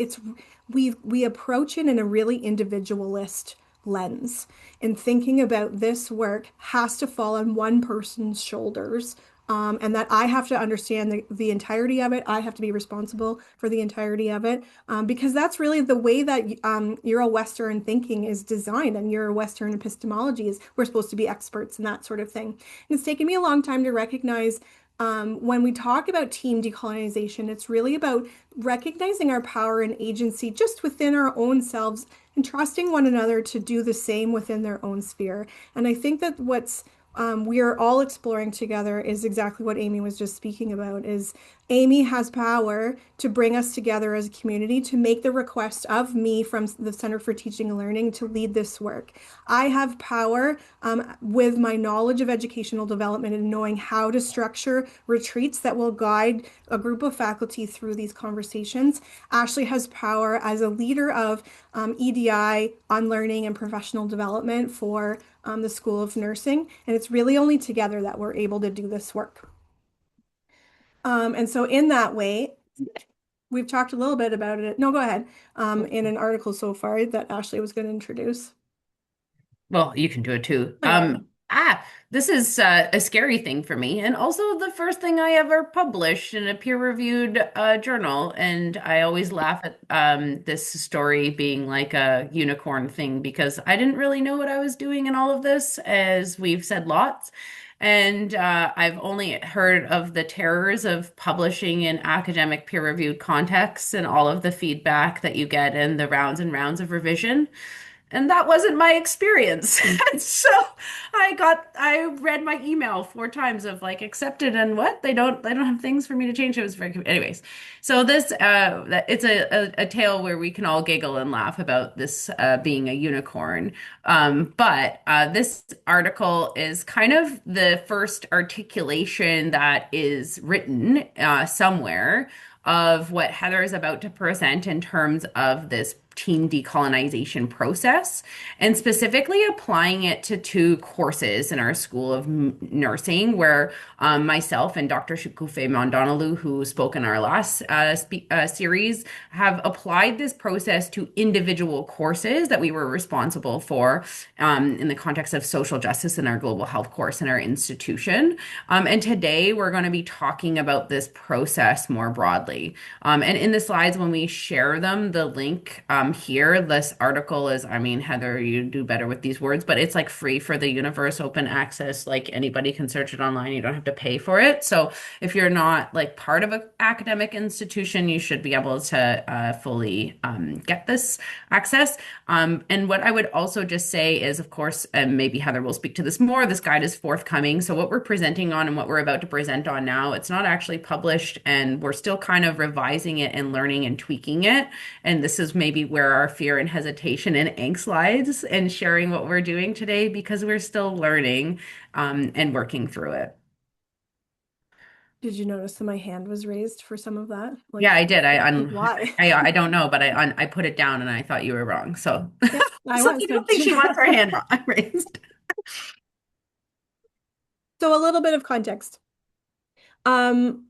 we approach it in a really individualist lens. And thinking about this work has to fall on one person's shoulders. And that I have to understand the entirety of it. I have to be responsible for the entirety of it, because that's really the way that Euro-Western thinking is designed, and Euro-Western epistemology is we're supposed to be experts and that sort of thing. And it's taken me a long time to recognize when we talk about team decolonization, it's really about recognizing our power and agency just within our own selves and trusting one another to do the same within their own sphere. And I think that what's we are all exploring together is exactly what Amy was just speaking about, is Amy has power to bring us together as a community to make the request of me from the Center for Teaching and Learning to lead this work. I have power with my knowledge of educational development and knowing how to structure retreats that will guide a group of faculty through these conversations. Ashley has power as a leader of EDI on learning and professional development for the School of Nursing. And it's really only together that we're able to do this work. And so in that way, we've talked a little bit about it. No, go ahead. In an article so far that Ashley was going to introduce. Well, you can do it too. Yeah. This is a scary thing for me, and also the first thing I ever published in a peer-reviewed journal. And I always laugh at this story being like a unicorn thing because I didn't really know what I was doing in all of this, as we've said lots. And I've only heard of the terrors of publishing in academic peer-reviewed contexts and all of the feedback that you get in the rounds and rounds of revision. And that wasn't my experience. So I read my email 4 times of like accepted and what? They don't have things for me to change. It was very, anyways. So this, it's a tale where we can all giggle and laugh about this being a unicorn. But this article is kind of the first articulation that is written somewhere of what Heather is about to present in terms of this teen decolonization process, and specifically applying it to 2 courses in our School of Nursing, where myself and Dr. Shukufe Mondonalou, who spoke in our last series, have applied this process to individual courses that we were responsible for in the context of social justice in our global health course in our institution. And today we're going to be talking about this process more broadly. And in the slides, when we share them, the link here, this article is, I mean, Heather, you do better with these words, but it's like free for the universe, open access, like anybody can search it online. You don't have to pay for it. So if you're not like part of an academic institution, you should be able to fully get this access. And what I would also just say is, of course, and maybe Heather will speak to this more, this guide is forthcoming. So what we're presenting on and what we're about to present on now, it's not actually published, and we're still kind of revising it and learning and tweaking it. And this is maybe where our fear and hesitation and angst lies in sharing what we're doing today, because we're still learning and working through it. Did you notice that my hand was raised for some of that? Like, Yeah, I did. why? I don't know, but I put it down and I thought you were wrong. So Yeah, I so was. I don't think she wants her hand raised. So a little bit of context. Um,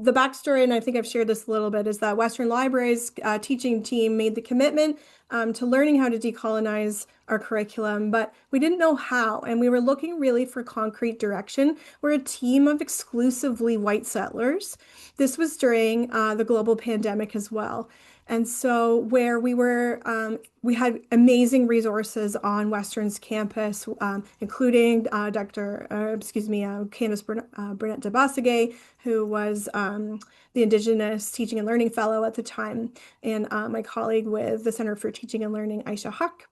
the backstory, and I think I've shared this a little bit, is that Western Libraries teaching team made the commitment to learning how to decolonize our curriculum, but we didn't know how, and we were looking really for concrete direction. We're a team of exclusively white settlers. This was during the global pandemic as well. And so where we had amazing resources on Western's campus, including Candace Burnett de Bossigay, who was the Indigenous Teaching and Learning Fellow at the time, and my colleague with the Center for Teaching and Learning, Aisha Huck.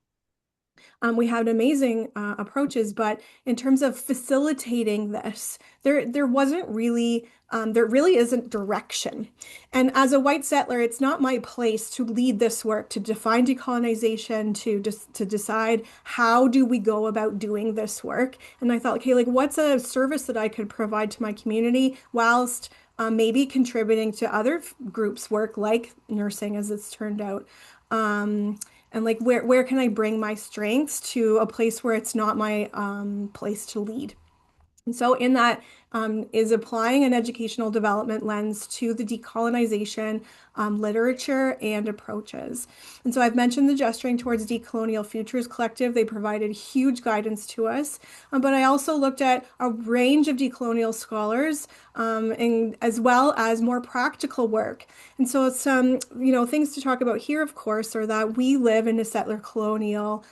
We had amazing approaches, but in terms of facilitating this, there wasn't really, there really isn't direction. And as a white settler, it's not my place to lead this work, to define decolonization, to decide how do we go about doing this work. And I thought, okay, like what's a service that I could provide to my community whilst maybe contributing to other groups' work like nursing, as it's turned out. And like where can I bring my strengths to a place where it's not my place to lead? And so in that is applying an educational development lens to the decolonization literature and approaches. And so I've mentioned the Gesturing Towards Decolonial Futures Collective. They provided huge guidance to us, but I also looked at a range of decolonial scholars and as well as more practical work. And so some, things to talk about here, of course, are that we live in a settler colonial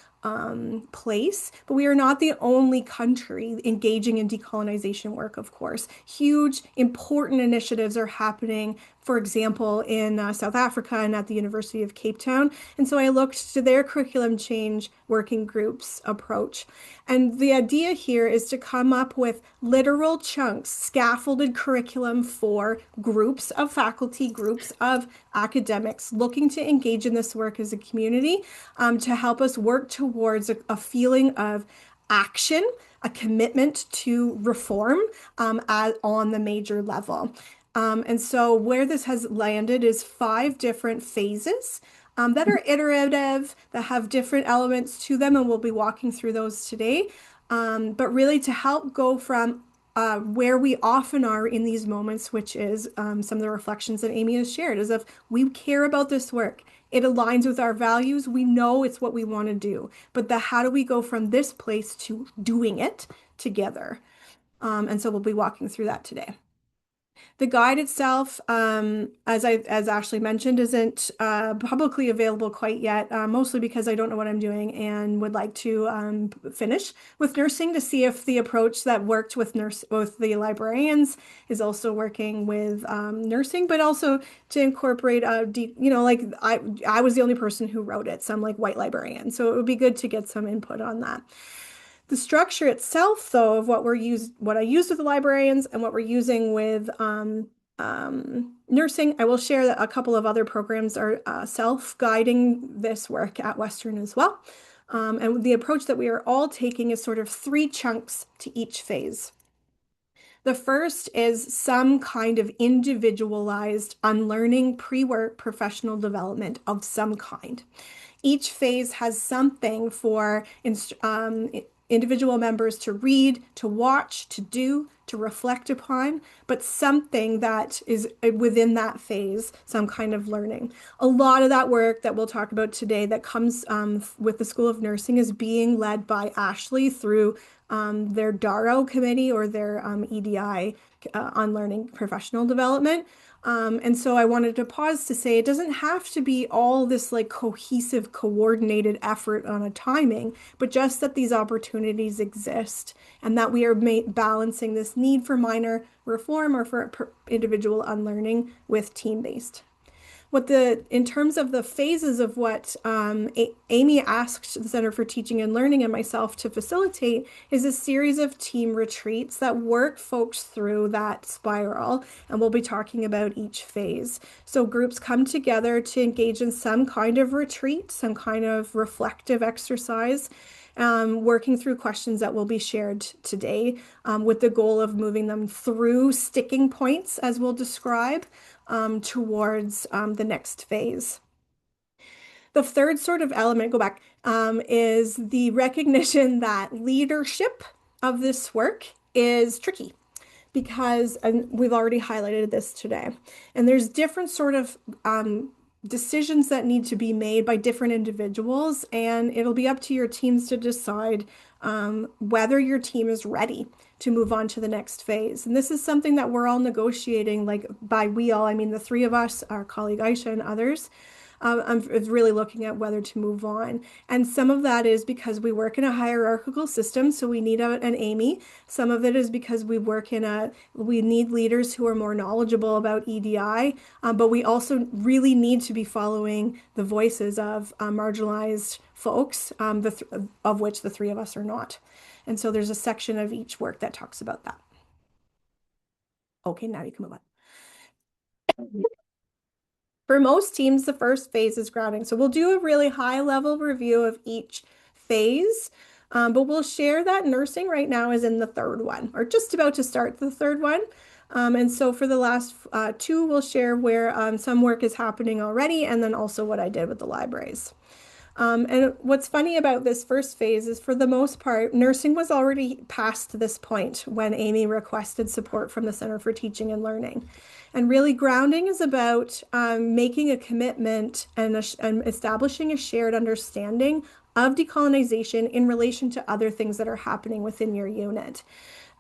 place, but we are not the only country engaging in decolonization work, of course. Huge, important initiatives are happening, for example, in South Africa and at the University of Cape Town. And so I looked to their curriculum change working groups approach. And the idea here is to come up with literal chunks, scaffolded curriculum for groups of faculty, groups of academics looking to engage in this work as a community, to help us work towards a feeling of action, a commitment to reform on the major level. And so where this has landed is 5 different phases that are iterative, that have different elements to them, and we'll be walking through those today. But really to help go from where we often are in these moments, which is some of the reflections that Amy has shared, is if we care about this work, it aligns with our values, we know it's what we want to do, but how do we go from this place to doing it together? And so we'll be walking through that today. The guide itself, as Ashley mentioned, isn't publicly available quite yet, mostly because I don't know what I'm doing and would like to finish with nursing to see if the approach that worked with both the librarians is also working with nursing, but also to incorporate like I was the only person who wrote it, so I'm like white librarian, so it would be good to get some input on that. The structure itself, though, of what I used with the librarians and what we're using with nursing, I will share that a couple of other programs are self-guiding this work at Western as well. And the approach that we are all taking is sort of 3 chunks to each phase. The first is some kind of individualized unlearning pre-work professional development of some kind. Each phase has something for individual members to read, to watch, to do, to reflect upon, but something that is within that phase, some kind of learning. A lot of that work that we'll talk about today that comes with the School of Nursing is being led by Ashley through their DARO committee or their EDI on learning professional development. And so I wanted to pause to say it doesn't have to be all this like cohesive, coordinated effort on a timing, but just that these opportunities exist and that we are balancing this need for minor reform or for individual unlearning with team-based. In terms of the phases of what Amy asked the Center for Teaching and Learning and myself to facilitate is a series of team retreats that work folks through that spiral, and we'll be talking about each phase. So groups come together to engage in some kind of retreat, some kind of reflective exercise, working through questions that will be shared today, with the goal of moving them through sticking points, as we'll describe, towards the next phase. The third sort of element, go back, is the recognition that leadership of this work is tricky because, and we've already highlighted this today, and there's different sort of decisions that need to be made by different individuals, and it'll be up to your teams to decide whether your team is ready to move on to the next phase. And this is something that we're all negotiating, like by we all, I mean the 3 of us, our colleague Aisha and others. I'm really looking at whether to move on. And some of that is because we work in a hierarchical system, so we need an Amy. Some of it is because we need leaders who are more knowledgeable about EDI, but we also really need to be following the voices of marginalized folks, of which the 3 of us are not. And so there's a section of each work that talks about that. Okay, now you can move on. For most teams, the first phase is grounding. So we'll do a really high level review of each phase, but we'll share that nursing right now is in the 3rd one, or just about to start the 3rd one. And so for the last 2, we'll share where some work is happening already, and then also what I did with the libraries. And what's funny about this first phase is, for the most part, nursing was already past this point when Amy requested support from the Center for Teaching and Learning. And really, grounding is about making a commitment and establishing a shared understanding of decolonization in relation to other things that are happening within your unit.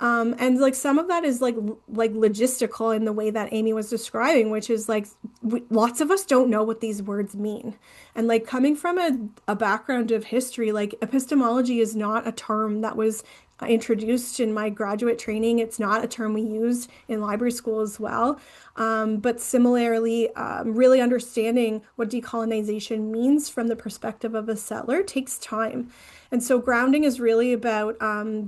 And like some of that is like logistical in the way that Amy was describing, which is like lots of us don't know what these words mean. And like coming from a background of history, like epistemology is not a term that was introduced in my graduate training. It's not a term we used in library school as well. But similarly, really understanding what decolonization means from the perspective of a settler takes time. And so grounding is really about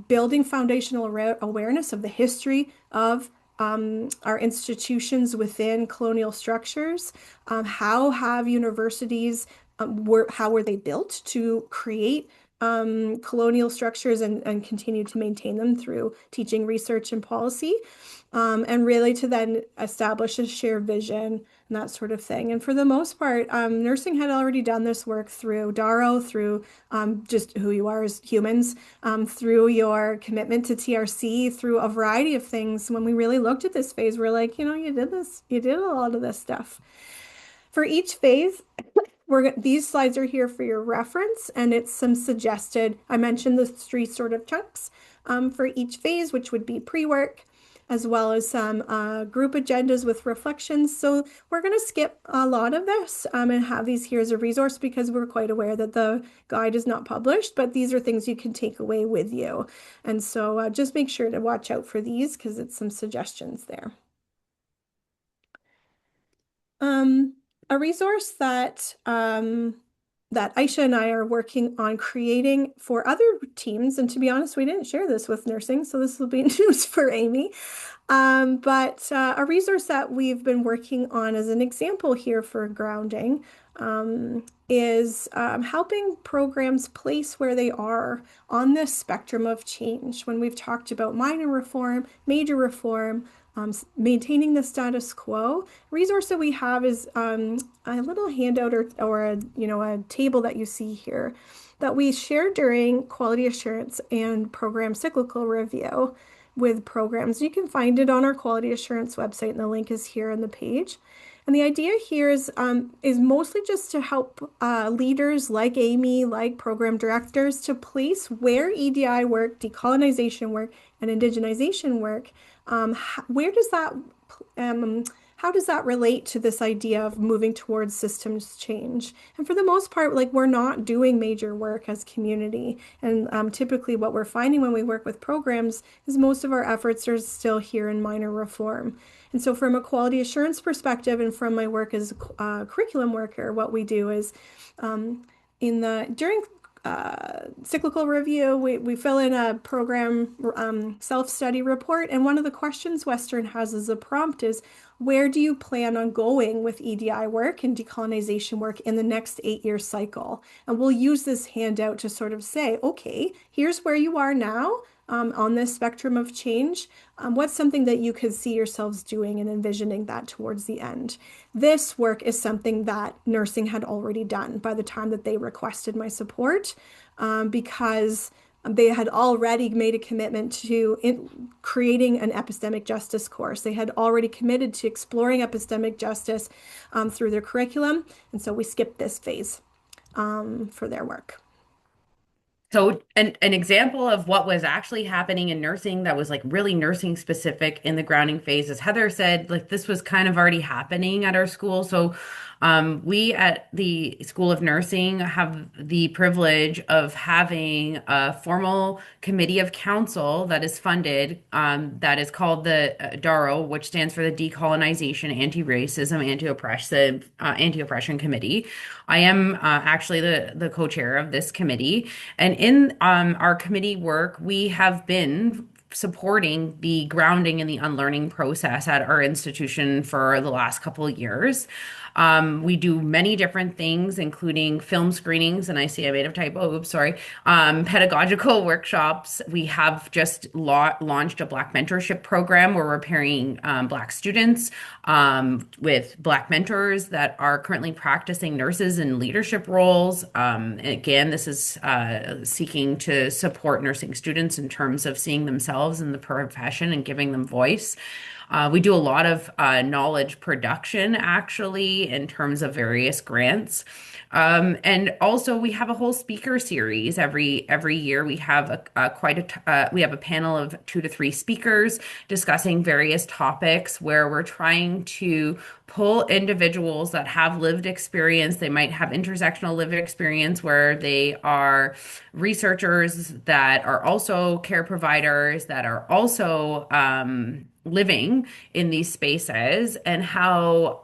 building foundational awareness of the history of our institutions within colonial structures. How have universities, how were they built to create colonial structures and continue to maintain them through teaching, research, and policy? And really to then establish a shared vision and that sort of thing. And for the most part, nursing had already done this work through Darrow, through just who you are as humans, through your commitment to TRC, through a variety of things. When we really looked at this phase, we're like, you did this, you did a lot of this stuff. For each phase, these slides are here for your reference, and it's some suggested, I mentioned the three sort of chunks for each phase, which would be pre-work, as well as some group agendas with reflections. So we're going to skip a lot of this and have these here as a resource because we're quite aware that the guide is not published, but these are things you can take away with you. And so just make sure to watch out for these because it's some suggestions there. A resource that that Aisha and I are working on creating for other teams, and to be honest, we didn't share this with nursing, so this will be news for Amy. But a resource that we've been working on as an example here for grounding is helping programs place where they are on this spectrum of change. When we've talked about minor reform, major reform, maintaining the status quo, resource that we have is a little handout or a table that you see here that we shared during quality assurance and program cyclical review with programs. You can find it on our quality assurance website, and the link is here on the page. And the idea here is mostly just to help leaders like Amy, like program directors, to place where EDI work, decolonization work, and indigenization work. Where does that how does that relate to this idea of moving towards systems change? And for the most part, like we're not doing major work as community. And typically what we're finding when we work with programs is most of our efforts are still here in minor reform. And so from a quality assurance perspective and from my work as a curriculum worker, what we do is during cyclical review, we fill in a program self-study report, and one of the questions Western has as a prompt is, where do you plan on going with EDI work and decolonization work in the next 8-year cycle? And we'll use this handout to sort of say, okay, here's where you are now on this spectrum of change. What's something that you could see yourselves doing and envisioning that towards the end? This work is something that nursing had already done by the time that they requested my support because they had already made a commitment to creating an epistemic justice course. They had already committed to exploring epistemic justice through their curriculum. And so we skipped this phase for their work. So an example of what was actually happening in nursing that was like really nursing specific in the grounding phase, as Heather said, like this was kind of already happening at our school. So we at the School of Nursing have the privilege of having a formal committee of council that is funded, that is called the DARO, which stands for the Decolonization, Anti-Racism, Anti-Oppression Committee. I am actually the co-chair of this committee. And in our committee work, we have been supporting the grounding and the unlearning process at our institution for the last couple of years. We do many different things, including film screenings, and I see I made a typo, oops, sorry, pedagogical workshops. We have just launched a Black mentorship program where we're pairing Black students with Black mentors that are currently practicing nurses in leadership roles. Again, this is seeking to support nursing students in terms of seeing themselves in the profession and giving them voice. We do a lot of knowledge production, actually, in terms of various grants. And also we have a whole speaker series every year. We have we have a panel of 2 to 3 speakers discussing various topics where we're trying to pull individuals that have lived experience. They might have intersectional lived experience where they are researchers that are also care providers that are also living in these spaces, and how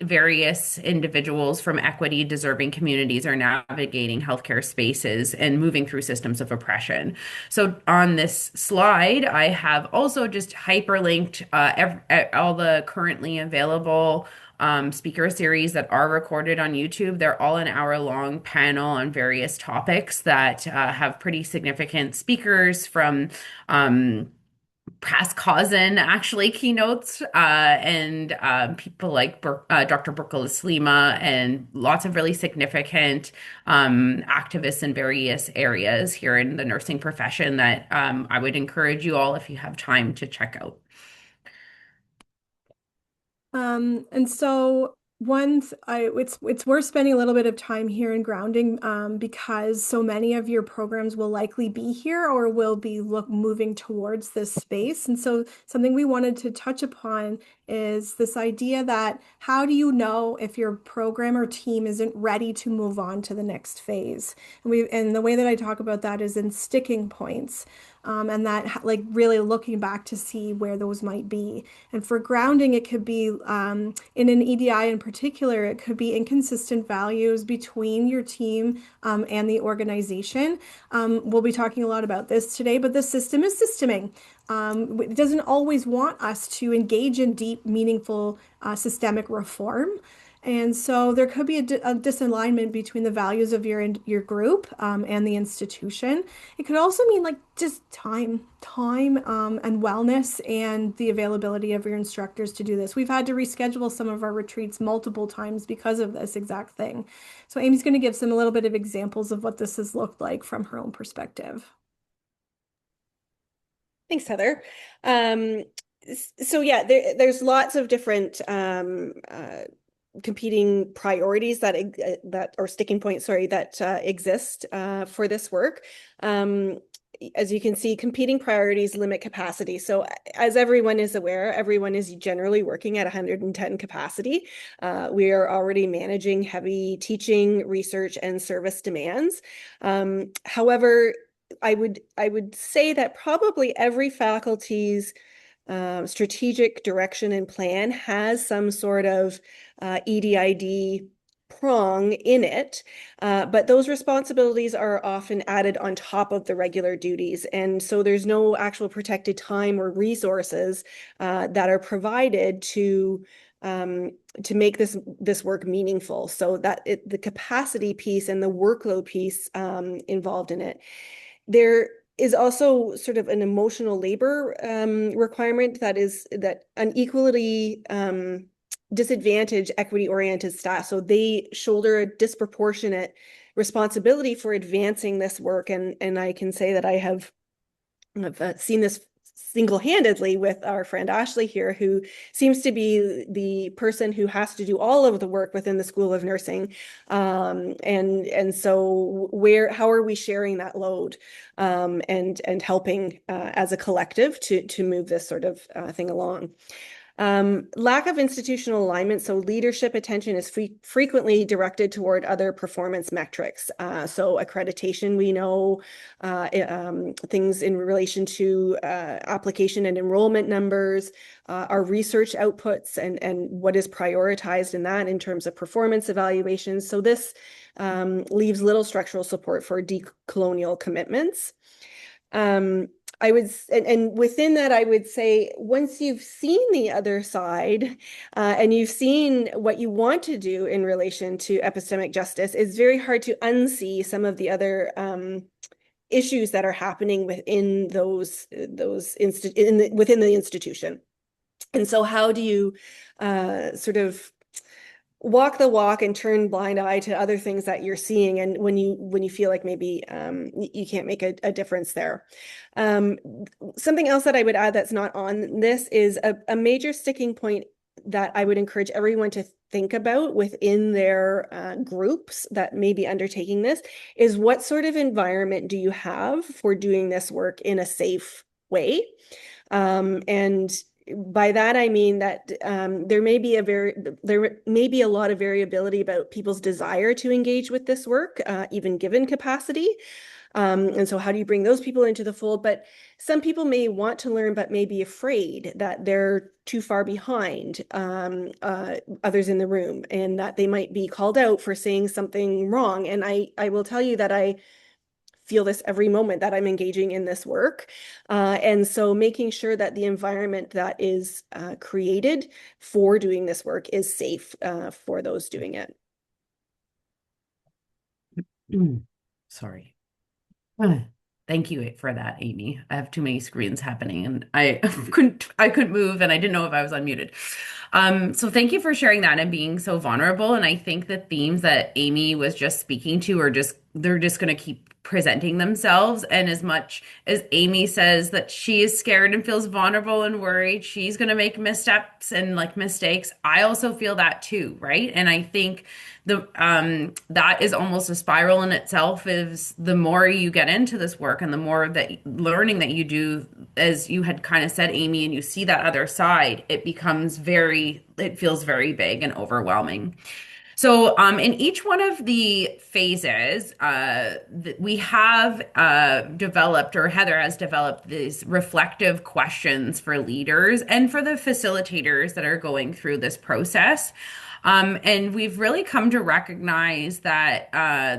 various individuals from equity deserving communities are navigating healthcare spaces and moving through systems of oppression. So on this slide, I have also just hyperlinked all the currently available speaker series that are recorded on YouTube. They're all an hour-long panel on various topics that have pretty significant speakers from past cousin actually keynotes and people like Dr. Burkle Slima and lots of really significant activists in various areas here in the nursing profession that I would encourage you all, if you have time, to check out. And so it's worth spending a little bit of time here in grounding because so many of your programs will likely be here or will be moving towards this space. And so something we wanted to touch upon is this idea that how do you know if your program or team isn't ready to move on to the next phase? And the way that I talk about that is in sticking points. And that like really looking back to see where those might be. And for grounding, it could be in an EDI in particular, it could be inconsistent values between your team and the organization. We'll be talking a lot about this today, but the system is systeming. It doesn't always want us to engage in deep, meaningful systemic reform. And so there could be a disalignment between the values of your group and the institution. It could also mean like just time and wellness and the availability of your instructors to do this. We've had to reschedule some of our retreats multiple times because of this exact thing. So Amy's going to give some a little bit of examples of what this has looked like from her own perspective. Thanks, Heather. So yeah, there's lots of different competing priorities that or sticking points, sorry, that exist for this work. As you can see, competing priorities limit capacity. So as everyone is aware, everyone is generally working at 110 capacity. We are already managing heavy teaching, research, and service demands. However, I would say that probably every faculty's strategic direction and plan has some sort of EDID prong in it, but those responsibilities are often added on top of the regular duties. And so there's no actual protected time or resources that are provided to make this work meaningful. So that the capacity piece and the workload piece involved in it. There is also sort of an emotional labor requirement that unequally disadvantage equity-oriented staff. So they shoulder a disproportionate responsibility for advancing this work. And I can say that I've seen this single-handedly with our friend Ashley here, who seems to be the person who has to do all of the work within the School of Nursing. And so how are we sharing that load and helping as a collective to move this sort of thing along? Lack of institutional alignment. So leadership attention is frequently directed toward other performance metrics. So accreditation, we know, things in relation to application and enrollment numbers, our research outputs, and what is prioritized in that in terms of performance evaluations. So this leaves little structural support for decolonial commitments. And within that, I would say, once you've seen the other side and you've seen what you want to do in relation to epistemic justice, it's very hard to unsee some of the other issues that are happening within within the institution. And so how do you sort of walk the walk and turn blind eye to other things that you're seeing, and when you feel like maybe you can't make a difference there. Um, Something else that I would add that's not on this is a major sticking point that I would encourage everyone to think about within their groups that may be undertaking this is what sort of environment do you have for doing this work in a safe way? And by that I mean that there may be a lot of variability about people's desire to engage with this work, even given capacity. And so how do you bring those people into the fold? But some people may want to learn, but may be afraid that they're too far behind others in the room and that they might be called out for saying something wrong. And I will tell you that I feel this every moment that I'm engaging in this work. And so making sure that the environment that is created for doing this work is safe for those doing it. Sorry. Thank you for that, Amy. I have too many screens happening and I couldn't move and I didn't know if I was unmuted. So thank you for sharing that and being so vulnerable. And I think the themes that Amy was just speaking to are they're just going to keep presenting themselves. And as much as Amy says that she is scared and feels vulnerable and worried, she's going to make missteps and like mistakes. I also feel that too, right? And I think that is almost a spiral in itself. Is the more you get into this work and the more that learning that you do, as you had kind of said, Amy, and you see that other side, it feels very big and overwhelming. So, in each one of the phases, we have developed, or Heather has developed, these reflective questions for leaders and for the facilitators that are going through this process. And we've really come to recognize that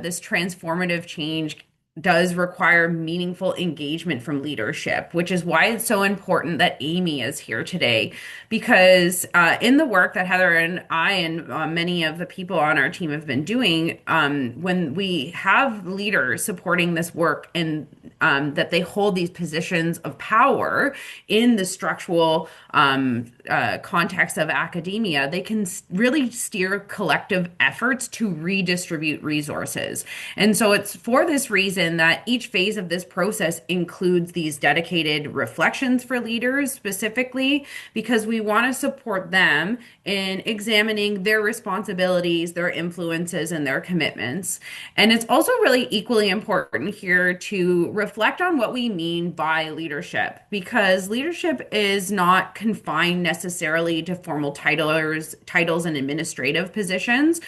this transformative change does require meaningful engagement from leadership, which is why it's so important that Amy is here today. Because in the work that Heather and I and many of the people on our team have been doing, when we have leaders supporting this work and that they hold these positions of power in the structural context of academia, they can really steer collective efforts to redistribute resources. And so it's for this reason that each phase of this process includes these dedicated reflections for leaders specifically, because we want to support them in examining their responsibilities, their influences, and their commitments. And it's also really equally important here to reflect on what we mean by leadership, because leadership is not confined necessarily to formal titles and administrative positions.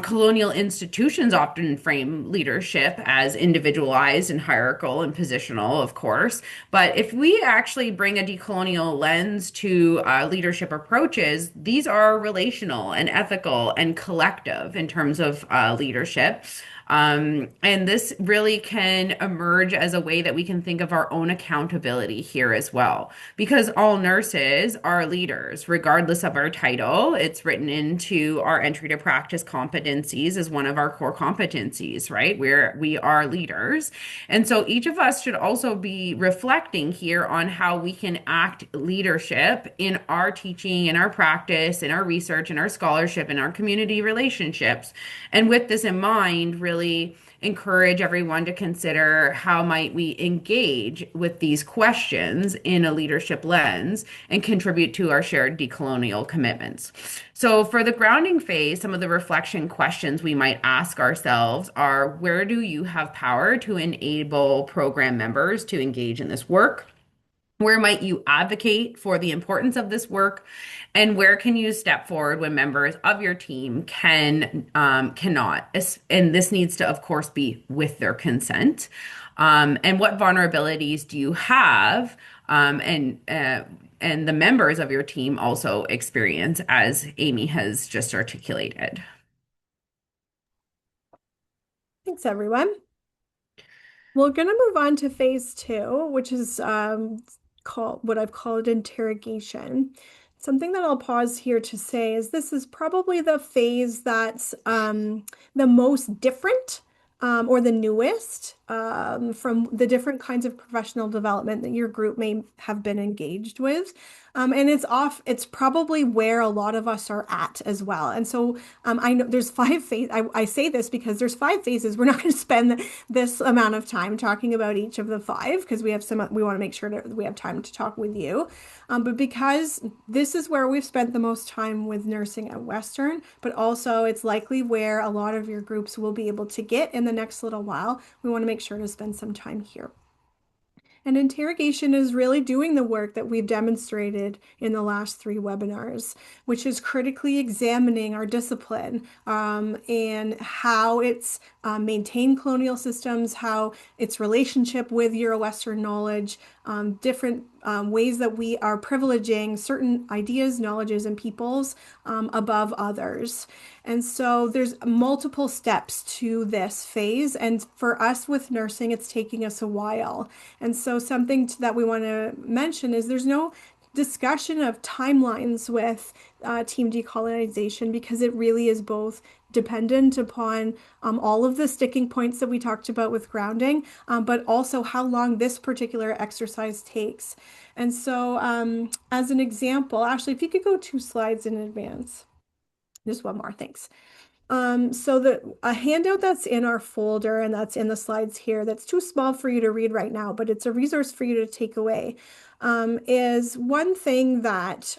Colonial institutions often frame leadership as individualized and hierarchical and positional, of course. But if we actually bring a decolonial lens to leadership approaches, these are relational and ethical and collective in terms of leadership. And this really can emerge as a way that we can think of our own accountability here as well, because all nurses are leaders, regardless of our title. It's written into our entry to practice competencies as one of our core competencies, right? We are leaders. And so each of us should also be reflecting here on how we can act leadership in our teaching, in our practice, in our research, in our scholarship, in our community relationships. And with this in mind, really encourage everyone to consider how might we engage with these questions in a leadership lens and contribute to our shared decolonial commitments. So for the grounding phase, some of the reflection questions we might ask ourselves are: where do you have power to enable program members to engage in this work? Where might you advocate for the importance of this work? And where can you step forward when members of your team cannot? And this needs to, of course, be with their consent. And what vulnerabilities do you have? And the members of your team also experience, as Amy has just articulated. Thanks, everyone. We're going to move on to phase two, which is what I've called interrogation. Something that I'll pause here to say is this is probably the phase that's the most different or the newest from the different kinds of professional development that your group may have been engaged with. And it's probably where a lot of us are at as well. And so I know there's five phases. I say this because there's five phases. We're not going to spend this amount of time talking about each of the five because we want to make sure that we have time to talk with you. But because this is where we've spent the most time with nursing at Western, but also it's likely where a lot of your groups will be able to get in the next little while, we want to make sure to spend some time here. And interrogation is really doing the work that we've demonstrated in the last three webinars, which is critically examining our discipline and how it's maintained colonial systems, how its relationship with Euro-Western knowledge, different ways that we are privileging certain ideas, knowledges, and peoples above others. And so there's multiple steps to this phase. And for us with nursing, it's taking us a while. And so something that we want to mention is there's no discussion of timelines with team decolonization because it really is both dependent upon all of the sticking points that we talked about with grounding, but also how long this particular exercise takes. And so as an example, Ashley, if you could go 2 slides in advance. Just one more, thanks. So a handout that's in our folder and that's in the slides here, that's too small for you to read right now, but it's a resource for you to take away, is one thing that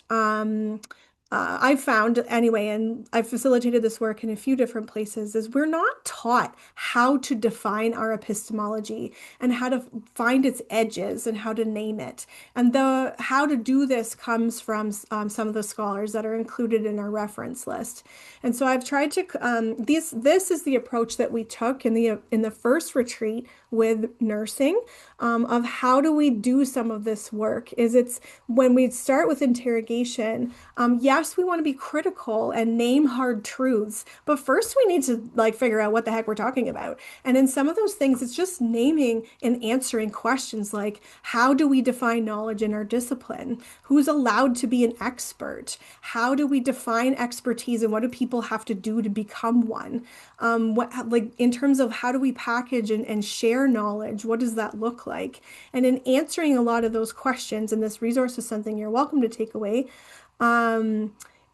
I've found anyway, and I've facilitated this work in a few different places, is we're not taught how to define our epistemology and how to find its edges and how to name it. And the how to do this comes from some of the scholars that are included in our reference list. And so I've tried to this is the approach that we took in the first retreat with nursing, of how do we do some of this work. It's when we start with interrogation, yes, we want to be critical and name hard truths, but first we need to like figure out what the heck we're talking about. And in some of those things, it's just naming and answering questions like, how do we define knowledge in our discipline? Who's allowed to be an expert? How do we define expertise and what do people have to do to become one? Like in terms of how do we package and share knowledge? What does that look like? And in answering a lot of those questions, and this resource is something you're welcome to take away,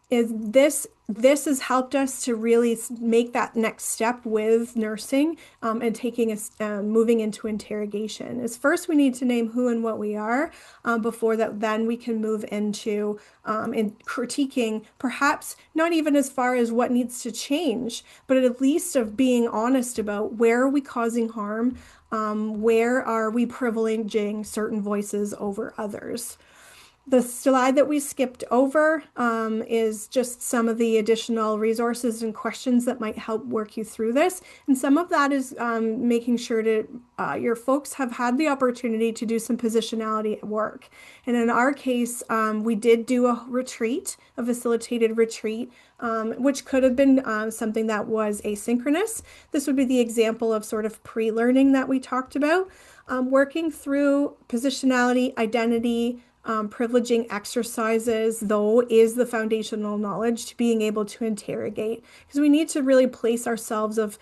is this has helped us to really make that next step with nursing, and taking us moving into interrogation. Is first we need to name who and what we are, before that then we can move into in critiquing, perhaps not even as far as what needs to change, but at least of being honest about where are we causing harm, where are we privileging certain voices over others. The slide that we skipped over is just some of the additional resources and questions that might help work you through this. And some of that is making sure that your folks have had the opportunity to do some positionality at work. And in our case, we did do a retreat, a facilitated retreat, which could have been something that was asynchronous. This would be the example of sort of pre-learning that we talked about, working through positionality, identity, privileging exercises, though, is the foundational knowledge to being able to interrogate, because we need to really place ourselves with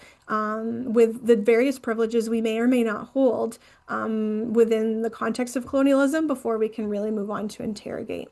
the various privileges we may or may not hold within the context of colonialism before we can really move on to interrogate.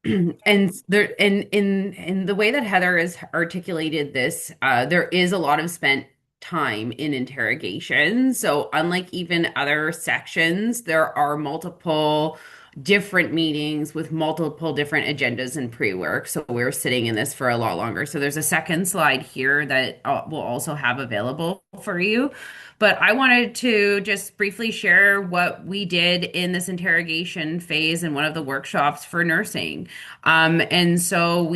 And there, in the way that Heather has articulated this, there is a lot of spent time in interrogation. So unlike even other sections, there are multiple different meetings with multiple different agendas and pre-work. So we're sitting in this for a lot longer. So there's a second slide here that we'll also have available for you. But I wanted to just briefly share what we did in this interrogation phase in one of the workshops for nursing. And so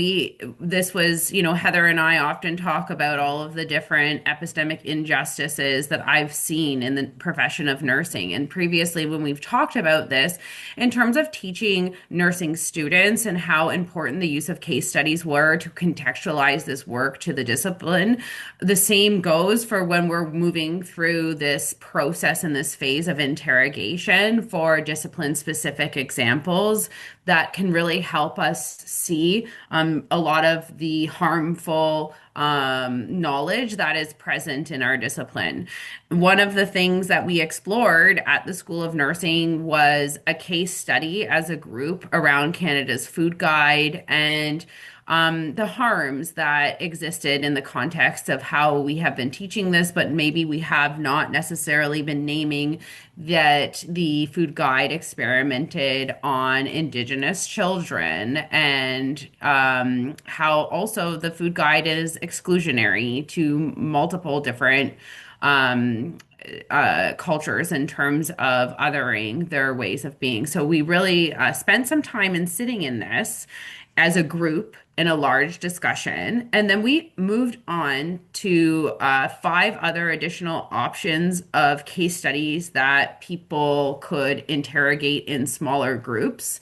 this was, Heather and I often talk about all of the different epistemic injustices that I've seen in the profession of nursing. And previously, when we've talked about this, in terms of teaching nursing students and how important the use of case studies were to contextualize this work to the discipline, the same goes for when we're moving through this process and this phase of interrogation for discipline-specific examples that can really help us see a lot of the harmful knowledge that is present in our discipline. One of the things that we explored at the School of Nursing was a case study as a group around Canada's food guide and the harms that existed in the context of how we have been teaching this, but maybe we have not necessarily been naming that the food guide experimented on Indigenous children and how also the food guide is exclusionary to multiple different um, cultures in terms of othering their ways of being. So we really spent some time in sitting in this as a group in a large discussion. And then we moved on to five other additional options of case studies that people could interrogate in smaller groups.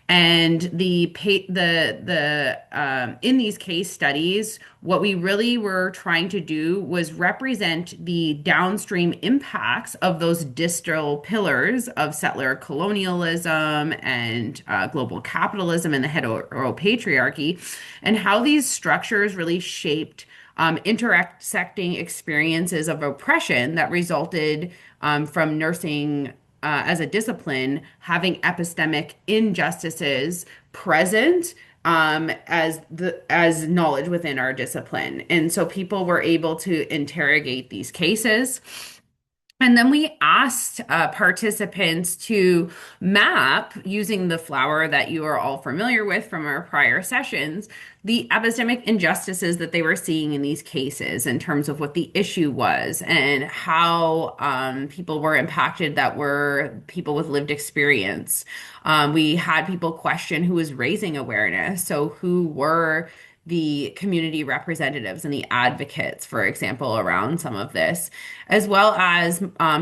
And in these case studies, what we really were trying to do was represent the downstream impacts of those distal pillars of settler colonialism and global capitalism and the heteropatriarchy, and how these structures really shaped intersecting experiences of oppression that resulted from nursing as a discipline having epistemic injustices present as knowledge within our discipline. And so people were able to interrogate these cases. And then we asked participants to map, using the flower that you are all familiar with from our prior sessions, the epistemic injustices that they were seeing in these cases in terms of what the issue was and how people were impacted that were people with lived experience. We had people question who was raising awareness. So, who were the community representatives and the advocates, for example, around some of this, as well as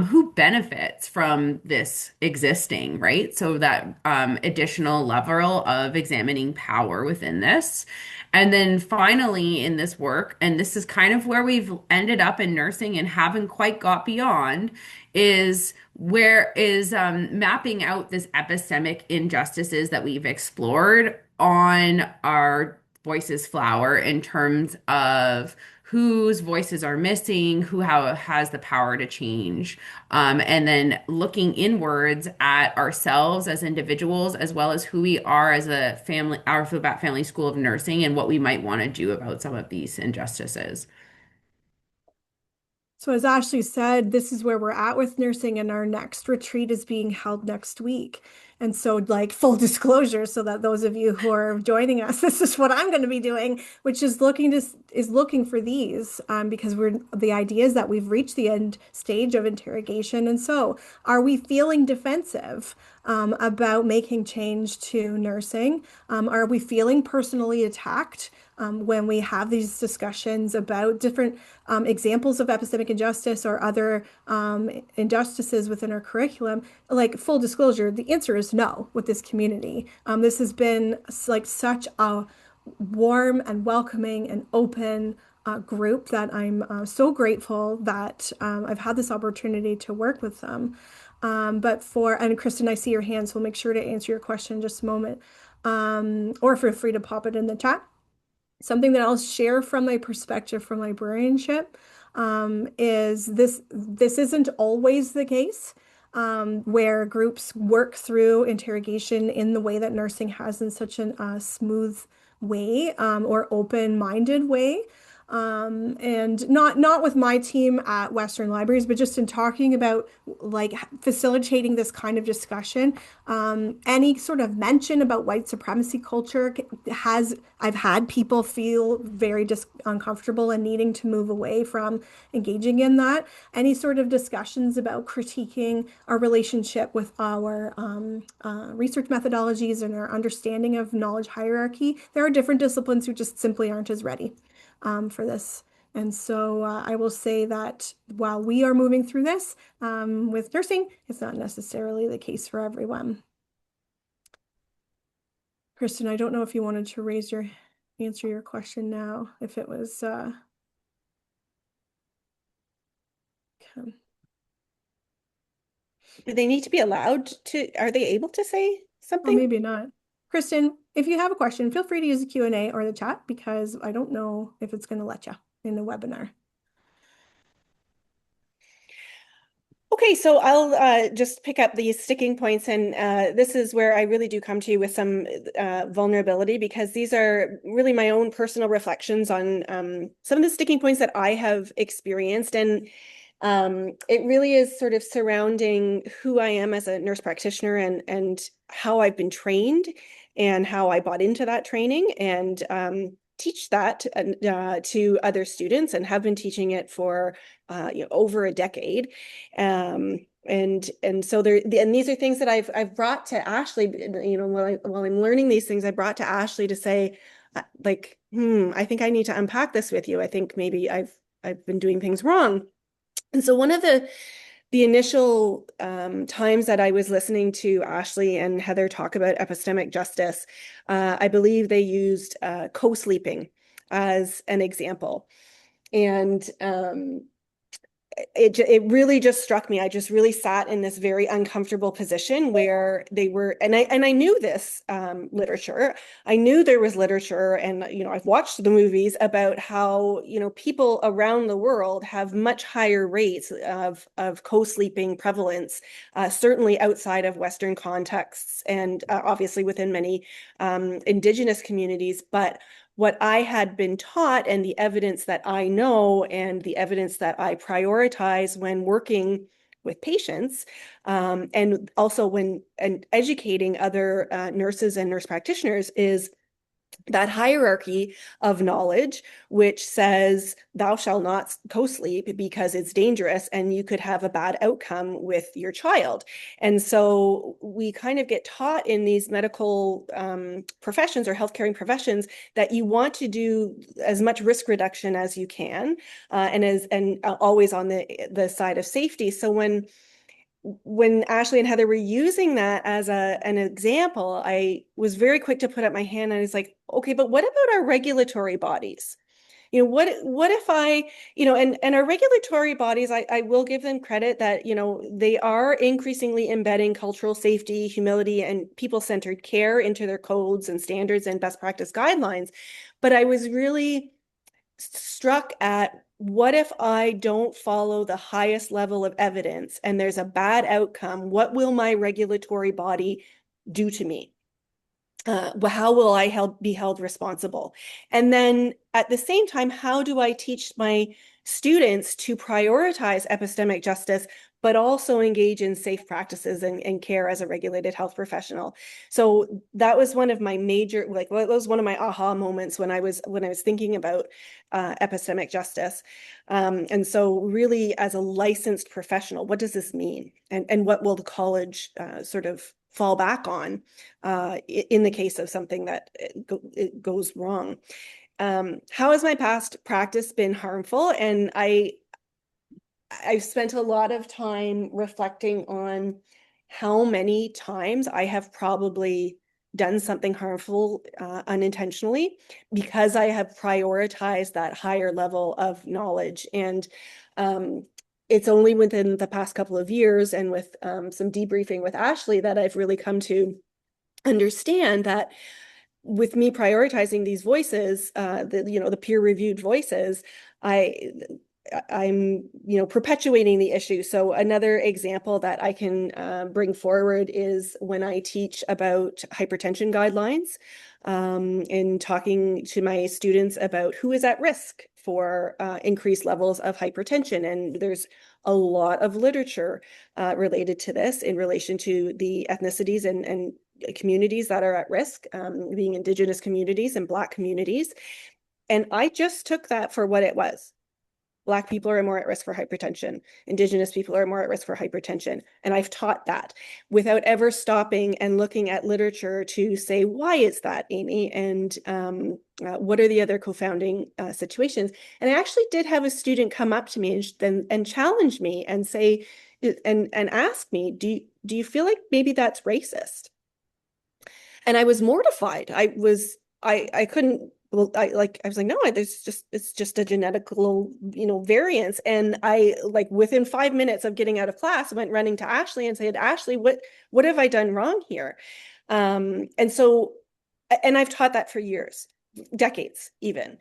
who benefits from this existing, right? So that additional level of examining power within this. And then finally, in this work, and this is kind of where we've ended up in nursing and haven't quite got beyond, is where is mapping out this epistemic injustices that we've explored on our voices flower in terms of whose voices are missing, who has the power to change, and then looking inwards at ourselves as individuals, as well as who we are as a family, our Alphabet Family School of Nursing, and what we might want to do about some of these injustices. So, as Ashley said, this is where we're at with nursing, and our next retreat is being held next week. And so, like, full disclosure, so that those of you who are joining us, this is what I'm going to be doing, which is looking for these, because the idea is that we've reached the end stage of interrogation. And so, are we feeling defensive about making change to nursing? Are we feeling personally attacked? When we have these discussions about different examples of epistemic injustice or other injustices within our curriculum, like, full disclosure, the answer is no with this community. This has been like such a warm and welcoming and open group that I'm so grateful that I've had this opportunity to work with them. And Kristen, I see your hand, so we'll make sure to answer your question in just a moment. Or feel free to pop it in the chat. Something that I'll share from my perspective from librarianship is this isn't always the case, where groups work through interrogation in the way that nursing has, in such a smooth way, or open-minded way. And not with my team at Western Libraries, but just in talking about, like, facilitating this kind of discussion. Any sort of mention about white supremacy culture I've had people feel very uncomfortable and needing to move away from engaging in that. Any sort of discussions about critiquing our relationship with our research methodologies and our understanding of knowledge hierarchy. There are different disciplines who just simply aren't as ready for this. And so I will say that while we are moving through this with nursing, it's not necessarily the case for everyone. Kristen, I don't know if you wanted to answer your question now, if it was okay. Do they need to be allowed to, are they able to say Or something? maybe not. Kristen, if you have a question, feel free to use the Q&A or the chat because I don't know if it's going to let you in the webinar. Okay, so I'll just pick up these sticking points, and this is where I really do come to you with some vulnerability, because these are really my own personal reflections on some of the sticking points that I have experienced. And it really is sort of surrounding who I am as a nurse practitioner, and how I've been trained and how I bought into that training, and teach that to other students, and have been teaching it for over a decade. And so and these are things that I've brought to Ashley, while I'm learning these things, I brought to Ashley to say, like, I think I need to unpack this with you. I think maybe I've been doing things wrong. And so one of the initial times that I was listening to Ashley and Heather talk about epistemic justice, I believe they used co-sleeping as an example. And it really just struck me. I just really sat in this very uncomfortable position where they were, and I knew this literature. I knew there was literature, and I've watched the movies about how people around the world have much higher rates of co-sleeping prevalence, certainly outside of Western contexts, and obviously within many Indigenous communities. But what I had been taught, and the evidence that I know, and the evidence that I prioritize when working with patients, and also when educating other nurses and nurse practitioners, is that hierarchy of knowledge, which says thou shalt not co-sleep because it's dangerous and you could have a bad outcome with your child. And so we kind of get taught in these medical professions or healthcare professions that you want to do as much risk reduction as you can, and always on the side of safety. So when Ashley and Heather were using that as an example, I was very quick to put up my hand, and I was like, okay, but what about our regulatory bodies? What if and our regulatory bodies, I will give them credit that, they are increasingly embedding cultural safety, humility, and people-centered care into their codes and standards and best practice guidelines. But I was really struck at, what if I don't follow the highest level of evidence and there's a bad outcome? What will my regulatory body do to me? How will I be held responsible? And then at the same time, how do I teach my students to prioritize epistemic justice, but also engage in safe practices and care as a regulated health professional? So that was one of my major, that was one of my aha moments when I was thinking about epistemic justice. And so really, as a licensed professional, what does this mean? And what will the college sort of fall back on in the case of something that it goes wrong? How has my past practice been harmful? And I've spent a lot of time reflecting on how many times I have probably done something harmful unintentionally, because I have prioritized that higher level of knowledge. And it's only within the past couple of years, and with some debriefing with Ashley, that I've really come to understand that with me prioritizing these voices, the peer-reviewed voices, I'm perpetuating the issue. So another example that I can bring forward is when I teach about hypertension guidelines, and talking to my students about who is at risk for increased levels of hypertension. And there's a lot of literature related to this in relation to the ethnicities and communities that are at risk, being Indigenous communities and Black communities. And I just took that for what it was. Black people are more at risk for hypertension. Indigenous people are more at risk for hypertension. And I've taught that without ever stopping and looking at literature to say, why is that, Amy? And what are the other confounding situations? And I actually did have a student come up to me and challenge me and say, and ask me, do you feel like maybe that's racist? And I was mortified. I couldn't, well, I was like, no, it's just a genetical, variance. And I, within 5 minutes of getting out of class, went running to Ashley and said, Ashley, what have I done wrong here? And so and I've taught that for years, decades even.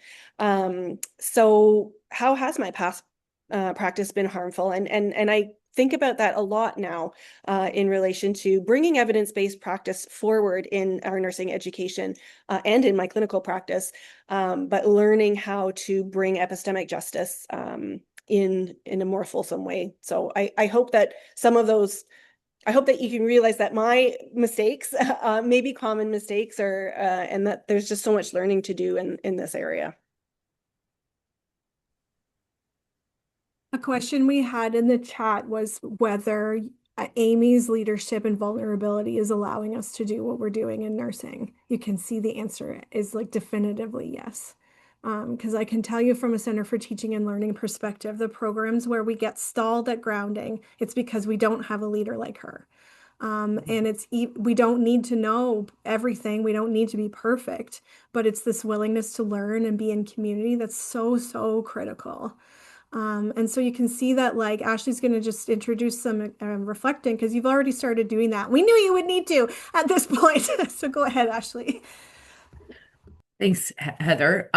So how has my past practice been harmful? And I think about that a lot now in relation to bringing evidence-based practice forward in our nursing education and in my clinical practice, but learning how to bring epistemic justice in a more fulsome way. So I hope that some of those, I hope that you can realize that my mistakes may be common mistakes, or and that there's just so much learning to do in this area. A question we had in the chat was whether Amy's leadership and vulnerability is allowing us to do what we're doing in nursing. You can see the answer is like definitively yes. Because I can tell you from a Center for Teaching and Learning perspective, the programs where we get stalled at grounding, it's because we don't have a leader like her. And we don't need to know everything. We don't need to be perfect, but it's this willingness to learn and be in community that's so, so critical. And so you can see that like Ashley's going to just introduce some reflecting because you've already started doing that. We knew you would need to at this point. So go ahead, Ashley. Thanks, Heather.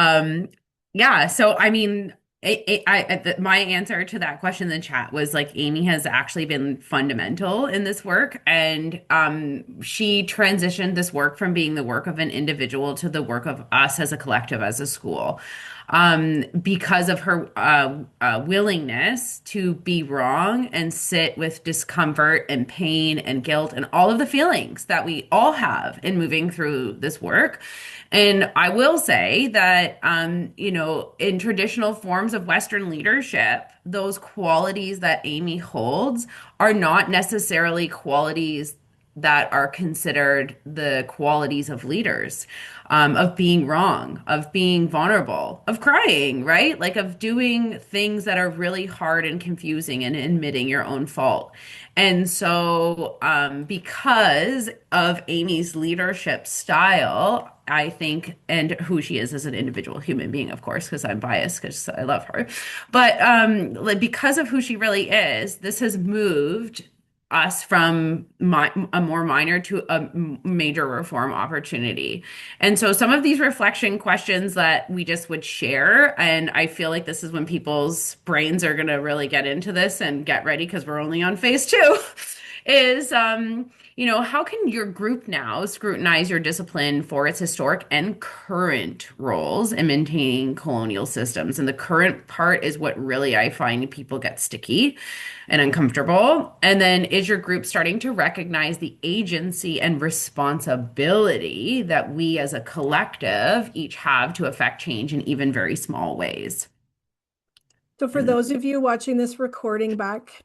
Yeah, so I mean, my answer to that question in the chat was like Amy has actually been fundamental in this work, and she transitioned this work from being the work of an individual to the work of us as a collective, as a school. Because of her willingness to be wrong and sit with discomfort and pain and guilt and all of the feelings that we all have in moving through this work. And I will say that, in traditional forms of Western leadership, those qualities that Amy holds are not necessarily qualities that are considered the qualities of leaders, of being wrong, of being vulnerable, of crying, right? Like of doing things that are really hard and confusing and admitting your own fault. And so, because of Amy's leadership style, I think, and who she is as an individual human being, of course, because I'm biased because I love her, but like because of who she really is, this has moved us from a more minor to a major reform opportunity. And so some of these reflection questions that we just would share, and I feel like this is when people's brains are going to really get into this and get ready because we're only on phase two, is how can your group now scrutinize your discipline for its historic and current roles in maintaining colonial systems? And the current part is what really I find people get sticky and uncomfortable. And then is your group starting to recognize the agency and responsibility that we as a collective each have to affect change in even very small ways? So for those of you watching this recording back,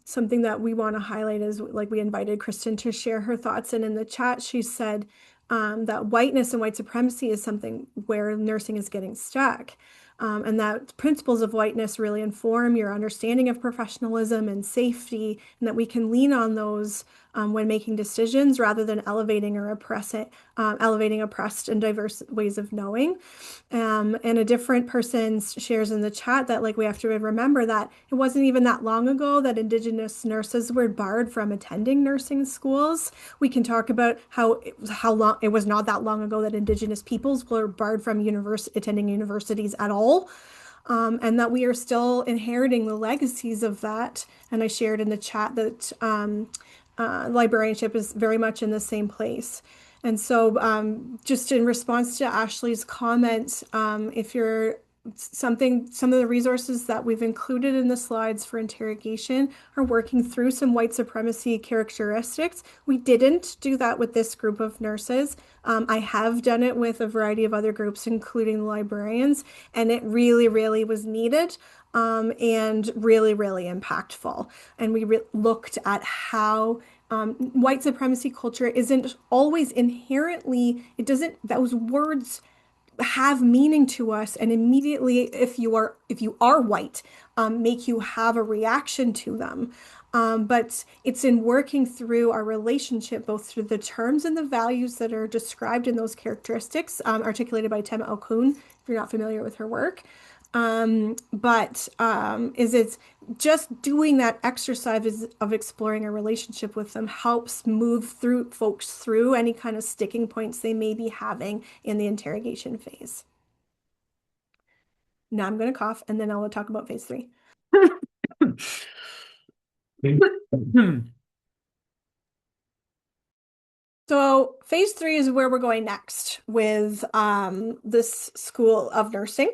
something that we want to highlight is like we invited Kristen to share her thoughts. And in the chat, she said that whiteness and white supremacy is something where nursing is getting stuck. And that principles of whiteness really inform your understanding of professionalism and safety, and that we can lean on those when making decisions rather than elevating oppressed and diverse ways of knowing. And a different person shares in the chat that like we have to remember that it wasn't even that long ago that Indigenous nurses were barred from attending nursing schools. We can talk about how long it was not that long ago that Indigenous peoples were barred from attending universities at all. And that we are still inheriting the legacies of that. And I shared in the chat that librarianship is very much in the same place. And so just in response to Ashley's comments, if you're some of the resources that we've included in the slides for interrogation are working through some white supremacy characteristics. We didn't do that with this group of nurses. I have done it with a variety of other groups, including the librarians, and it really, really was needed. And really, really impactful. And we looked at how white supremacy culture isn't always inherently, those words have meaning to us, and immediately if you are white, make you have a reaction to them. But it's in working through our relationship, both through the terms and the values that are described in those characteristics, articulated by Tema Okun, if you're not familiar with her work, But is it's just doing that exercise of exploring a relationship with them helps move through folks through any kind of sticking points they may be having in the interrogation phase. Now I'm going to cough and then I will talk about phase three. So phase three is where we're going next with this School of Nursing.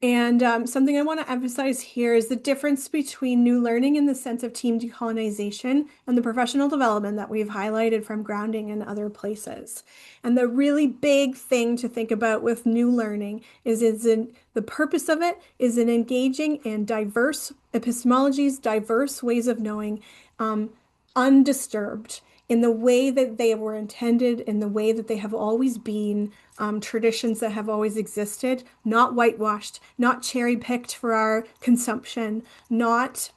And something I want to emphasize here is the difference between new learning in the sense of team decolonization and the professional development that we've highlighted from grounding and other places. And the really big thing to think about with new learning is the purpose of it is in engaging in diverse epistemologies, diverse ways of knowing, um, undisturbed in the way that they were intended, in the way that they have always been, traditions that have always existed, not whitewashed, not cherry picked for our consumption, not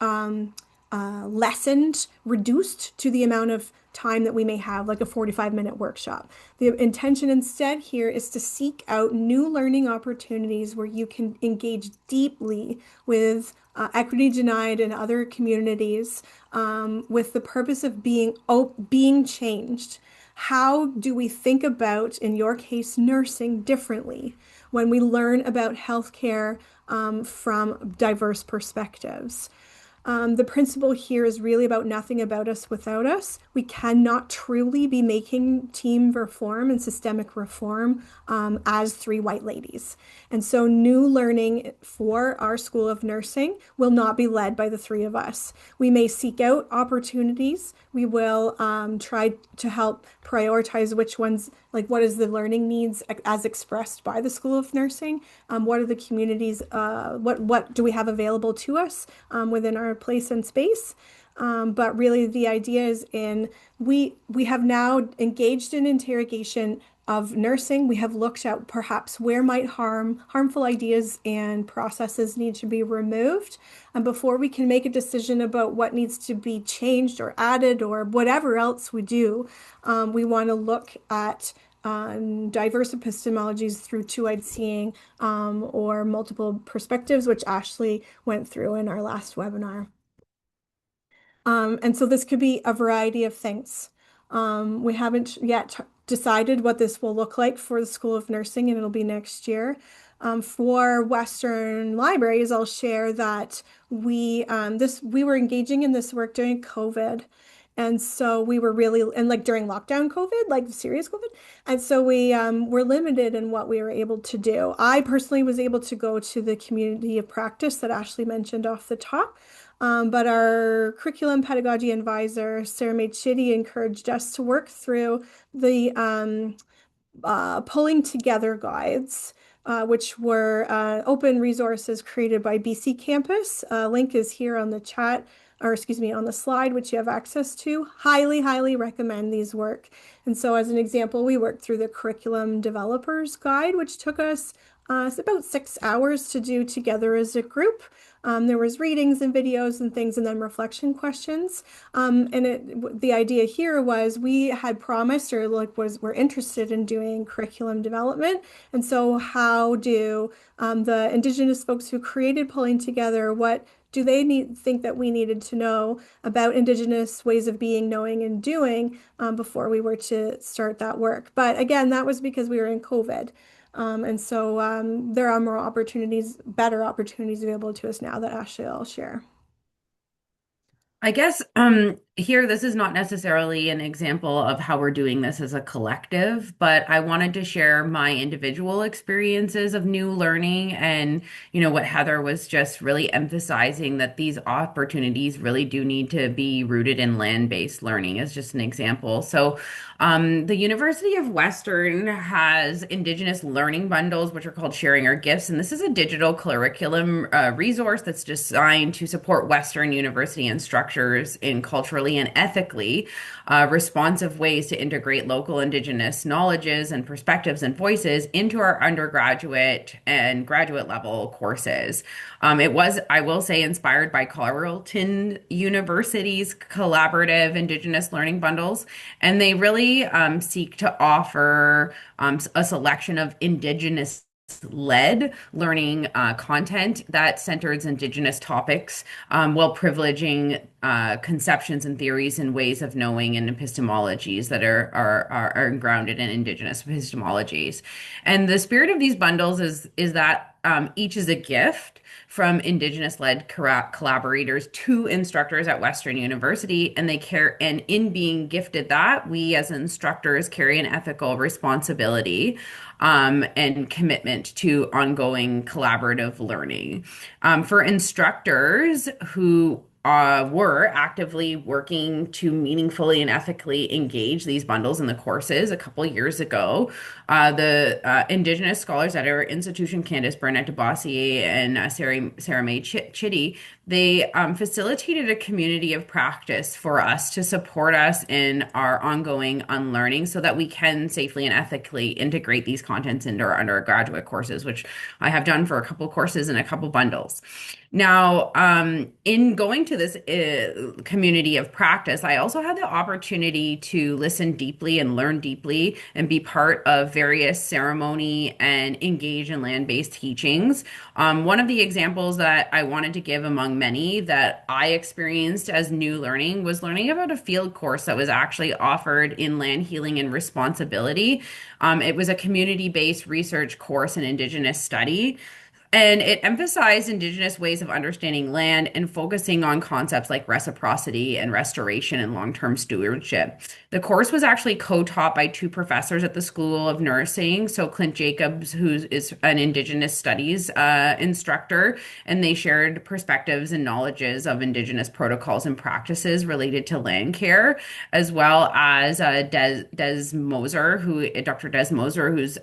lessened, reduced to the amount of time that we may have, like a 45-minute workshop. The intention instead here is to seek out new learning opportunities where you can engage deeply with equity denied and other communities with the purpose of being changed. How do we think about, in your case, nursing differently when we learn about healthcare from diverse perspectives? The principle here is really about nothing about us without us. We cannot truly be making team reform and systemic reform as three white ladies. And so new learning for our School of Nursing will not be led by the three of us. We may seek out opportunities. We will try to help prioritize which ones, like what is the learning needs as expressed by the School of Nursing? What are the communities, what do we have available to us within our place and space? But really the idea is we have now engaged in interrogation of nursing. We have looked at perhaps where might harmful ideas and processes need to be removed. And before we can make a decision about what needs to be changed or added or whatever else we do, we want to look at diverse epistemologies through two-eyed seeing or multiple perspectives, which Ashley went through in our last webinar. And so this could be a variety of things. We haven't yet decided what this will look like for the School of Nursing, and it'll be next year. For Western libraries, I'll share that we were engaging in this work during COVID. And so we were really, and like during lockdown COVID, like serious COVID. And so we were limited in what we were able to do. I personally was able to go to the community of practice that Ashley mentioned off the top. But our curriculum pedagogy advisor, Sarah Chitty, encouraged us to work through the pulling together guides, which were open resources created by BC Campus. Link is here on the chat, or excuse me, on the slide, which you have access to. Highly, highly recommend these work. And so as an example, we worked through the Curriculum Developers Guide, which took us about 6 hours to do together as a group. There was readings and videos and things, and then reflection questions. The idea here was we had promised, or we're interested in doing curriculum development. And so how do the Indigenous folks who created Pulling Together, what do they think that we needed to know about Indigenous ways of being, knowing, and doing before we were to start that work? But again, that was because we were in COVID. And so there are more opportunities, better opportunities available to us now that Ashley will share. I guess here, this is not necessarily an example of how we're doing this as a collective, but I wanted to share my individual experiences of new learning and, what Heather was just really emphasizing, that these opportunities really do need to be rooted in land-based learning as just an example. So the University of Western has Indigenous learning bundles, which are called Sharing Our Gifts. And this is a digital curriculum resource that's designed to support Western university instructors in culturally and ethically responsive ways to integrate local Indigenous knowledges and perspectives and voices into our undergraduate and graduate level courses. It was, I will say, inspired by Carleton University's collaborative Indigenous learning bundles, and they really seek to offer a selection of Indigenous led learning content that centers Indigenous topics while privileging conceptions and theories and ways of knowing and epistemologies that are grounded in Indigenous epistemologies. And the spirit of these bundles is that each is a gift from Indigenous-led collaborators to instructors at Western University, and they care. And in being gifted that, we as instructors carry an ethical responsibility and commitment to ongoing collaborative learning. For instructors who were actively working to meaningfully and ethically engage these bundles in the courses a couple years ago. The Indigenous scholars at our institution, Candace Burnett de Bossier and Sarah May Chitty, they facilitated a community of practice for us to support us in our ongoing unlearning so that we can safely and ethically integrate these contents into our undergraduate courses, which I have done for a couple courses and a couple bundles. Now, in going to this community of practice, I also had the opportunity to listen deeply and learn deeply and be part of various ceremony and engage in land-based teachings. One of the examples that I wanted to give among many that I experienced as new learning was learning about a field course that was actually offered in land healing and responsibility. It was a community-based research course in Indigenous study. And it emphasized Indigenous ways of understanding land and focusing on concepts like reciprocity and restoration and long-term stewardship. The course was actually co-taught by two professors at the School of Nursing. So Clint Jacobs, who is an Indigenous studies instructor, and they shared perspectives and knowledges of Indigenous protocols and practices related to land care, as well as Dr. Des Moser, who's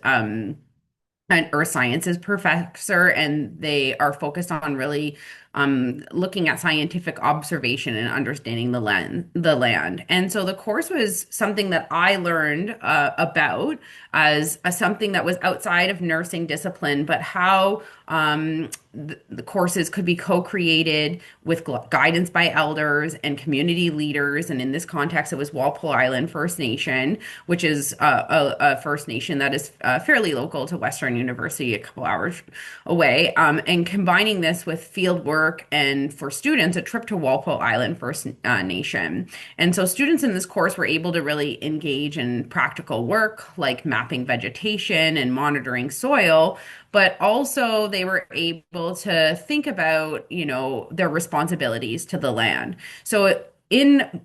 an earth sciences professor, and they are focused on really looking at scientific observation and understanding the land. And so the course was something that I learned about as something that was outside of nursing discipline, but how the courses could be co-created with guidance by elders and community leaders. And in this context, it was Walpole Island First Nation, which is a First Nation that is fairly local to Western University, a couple hours away. And combining this with field work and for students, a trip to Walpole Island First Nation. And so students in this course were able to really engage in practical work like mapping vegetation and monitoring soil, but also they were able to think about, their responsibilities to the land. So in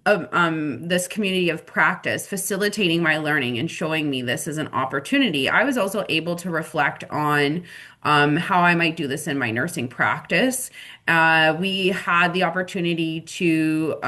this community of practice, facilitating my learning and showing me this as an opportunity, I was also able to reflect on how I might do this in my nursing practice. We had the opportunity to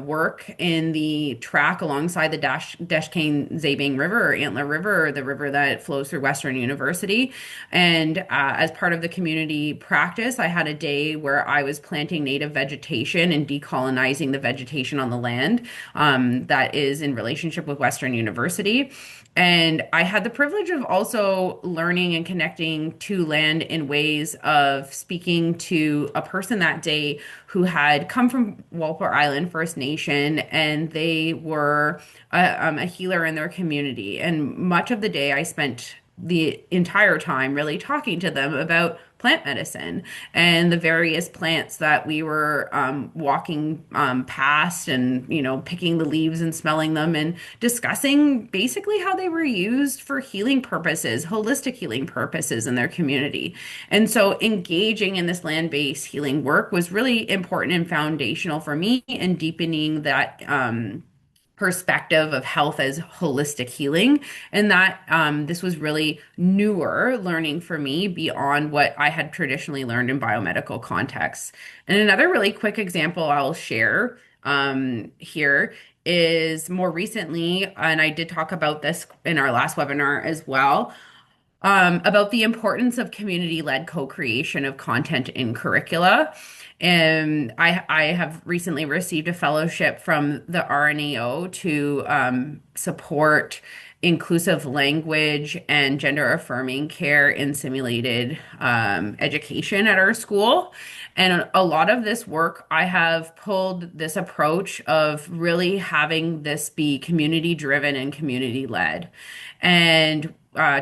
work in the track alongside the Deschkane-Zabang River or Antler River, or the river that flows through Western University. And as part of the community practice, I had a day where I was planting native vegetation and decolonizing the vegetation on the land that is in relationship with Western University. And I had the privilege of also learning and connecting to land in ways of speaking to a person that day who had come from Walpole Island First Nation, and they were a healer in their community. And much of the day I spent the entire time really talking to them about plant medicine and the various plants that we were walking past, and picking the leaves and smelling them and discussing basically how they were used for healing purposes, holistic healing purposes in their community. And so engaging in this land-based healing work was really important and foundational for me in deepening that perspective of health as holistic healing, and that this was really newer learning for me beyond what I had traditionally learned in biomedical contexts. And another really quick example I'll share here is more recently, and I did talk about this in our last webinar as well, about the importance of community-led co-creation of content in curricula. And I have recently received a fellowship from the RNAO to support inclusive language and gender affirming care in simulated education at our school. And a lot of this work, I have pulled this approach of really having this be community driven and community led. And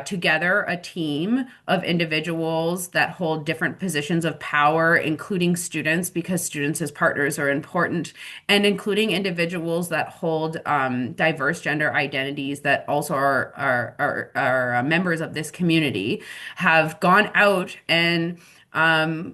together a team of individuals that hold different positions of power, including students, because students as partners are important, and including individuals that hold diverse gender identities that also are members of this community, have gone out and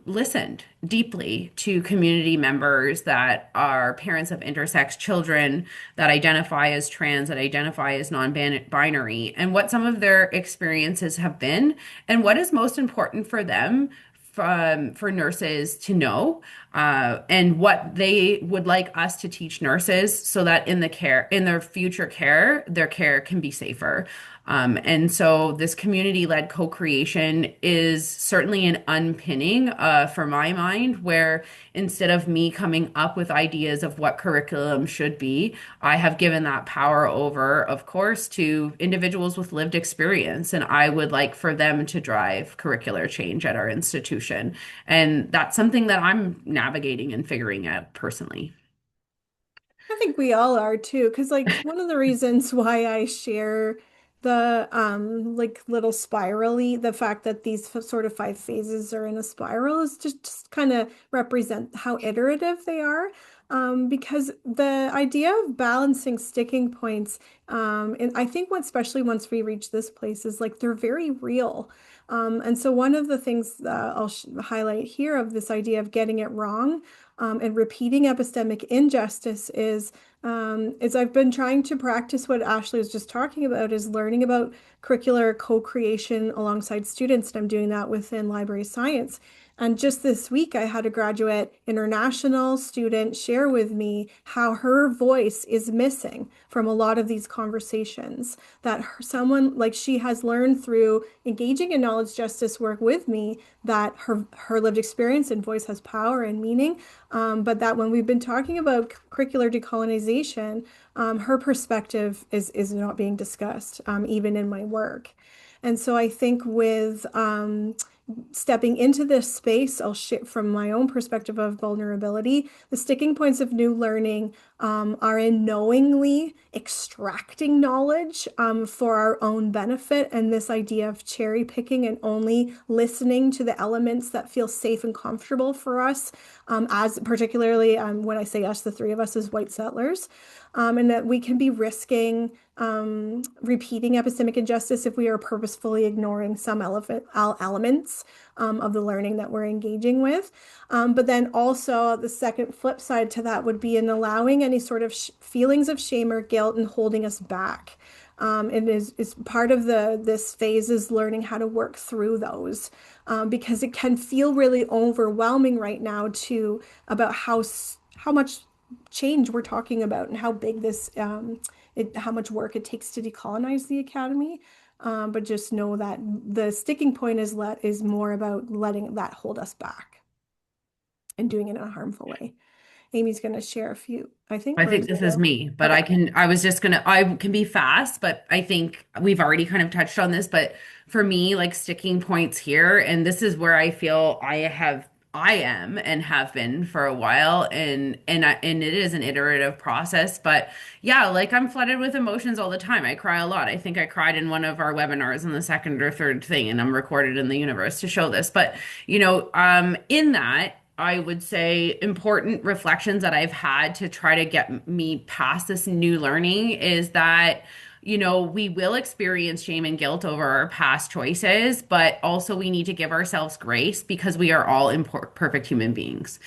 listened deeply to community members that are parents of intersex children, that identify as trans, that identify as non-binary, and what some of their experiences have been, and what is most important for them. For nurses to know, and what they would like us to teach nurses so that in their future care, their care can be safer. And so this community-led co-creation is certainly an unpinning for my mind, where instead of me coming up with ideas of what curriculum should be, I have given that power over, of course, to individuals with lived experience. And I would like for them to drive curricular change at our institution. And that's something that I'm navigating and figuring out personally. I think we all are too, because like one of the reasons why I share the like little spirally, the fact that these sort of five phases are in a spiral is just kind of represent how iterative they are. Because the idea of balancing sticking points, and I think what, especially once we reach this place, is like they're very real. And so one of the things I'll highlight here of this idea of getting it wrong and repeating epistemic injustice is I've been trying to practice what Ashley was just talking about, is learning about curricular co-creation alongside students, and I'm doing that within library science. And just this week, I had a graduate international student share with me how her voice is missing from a lot of these conversations. That someone like she has learned through engaging in knowledge justice work with me that her lived experience and voice has power and meaning. But that when we've been talking about curricular decolonization, her perspective is not being discussed, even in my work. And so I think with stepping into this space, I'll share from my own perspective of vulnerability. The sticking points of new learning are in knowingly extracting knowledge for our own benefit, and this idea of cherry picking and only listening to the elements that feel safe and comfortable for us, as particularly when I say us, the three of us as white settlers. And that we can be risking repeating epistemic injustice if we are purposefully ignoring some elements of the learning that we're engaging with. But then also the second flip side to that would be in allowing any sort of feelings of shame or guilt and holding us back. And is part of this phase is learning how to work through those, because it can feel really overwhelming right now to about how much change we're talking about and how big this how much work it takes to decolonize the academy. But just know that the sticking point is more about letting that hold us back and doing it in a harmful way. Amy's going to share a few, I think. I Or think is this it is you? me, but Okay. I can be fast, but I think we've already kind of touched on this. But for me, like sticking points here, and this is where I feel I am and have been for a while, and it is an iterative process. But yeah, like I'm flooded with emotions all the time. I cry a lot. I think I cried in one of our webinars in the second or third thing, and I'm recorded in the universe to show this. But in that. I would say important reflections that I've had to try to get me past this new learning is that, we will experience shame and guilt over our past choices, but also we need to give ourselves grace because we are all imperfect human beings.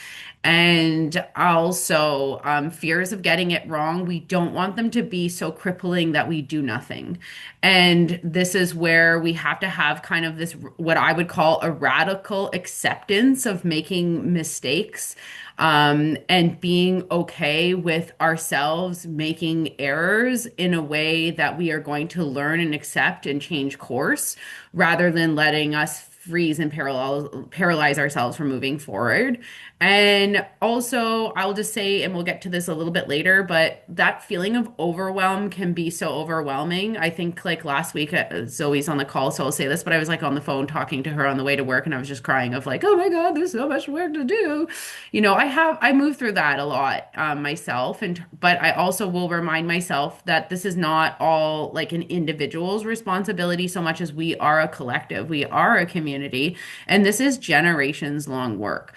And also, fears of getting it wrong, we don't want them to be so crippling that we do nothing. And this is where we have to have kind of this, what I would call a radical acceptance of making mistakes, and being okay with ourselves making errors in a way that we are going to learn and accept and change course rather than letting us freeze and paralyze ourselves from moving forward. And also, I'll just say, and we'll get to this a little bit later, but that feeling of overwhelm can be so overwhelming. I think like last week, Zoe's on the call, so I'll say this, but I was like on the phone talking to her on the way to work, and I was just crying of like, oh my God, there's so much work to do. I move through that a lot myself, and but I also will remind myself that this is not all like an individual's responsibility so much as we are a collective, we are a community, and this is generations long work,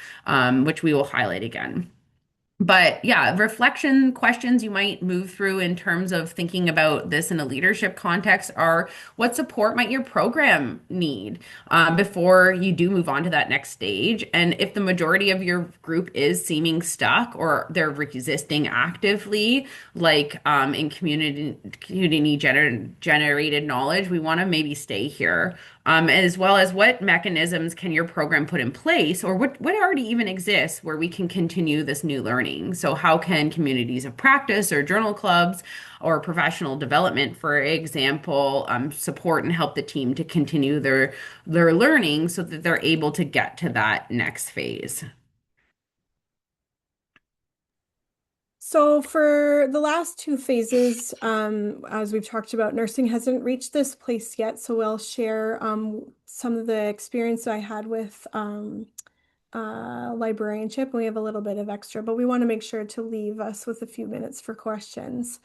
which we will highlight again. But yeah, reflection questions you might move through in terms of thinking about this in a leadership context are what support might your program need before you do move on to that next stage? And if the majority of your group is seeming stuck or they're resisting actively, like in generated knowledge, we want to maybe stay here. As well as what mechanisms can your program put in place, or what already even exists where we can continue this new learning? So, how can communities of practice or journal clubs or professional development, for example, support and help the team to continue their learning so that they're able to get to that next phase? So for the last two phases, as we've talked about, nursing hasn't reached this place yet. So I'll share some of the experience I had with librarianship. We have a little bit of extra, but we want to make sure to leave us with a few minutes for questions.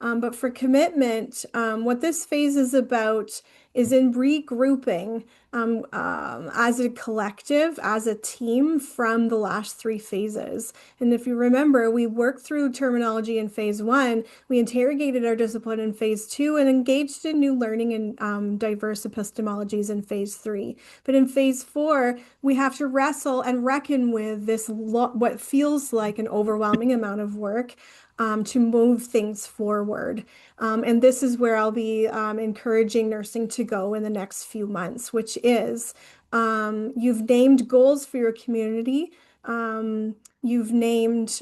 But for commitment, what this phase is about is in regrouping as a collective, as a team from the last three phases. And if you remember, we worked through terminology in phase one, we interrogated our discipline in phase two, and engaged in new learning and diverse epistemologies in phase three. But in phase four, we have to wrestle and reckon with this what feels like an overwhelming amount of work to move things forward. And this is where I'll be encouraging nursing to go in the next few months, which is you've named goals for your community. You've named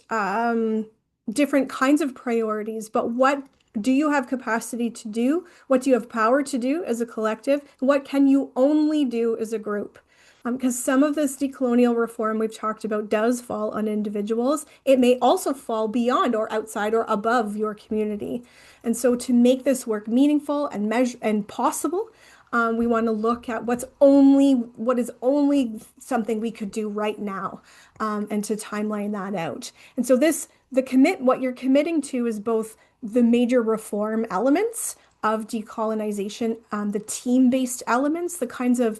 different kinds of priorities, but what do you have capacity to do? What do you have power to do as a collective? What can you only do as a group? Because some of this decolonial reform we've talked about does fall on individuals. It may also fall beyond or outside or above your community. And so to make this work meaningful and measure and possible, we want to look at what is only something we could do right now, and to timeline that out. And so what you're committing to is both the major reform elements of decolonization, the team-based elements, the kinds of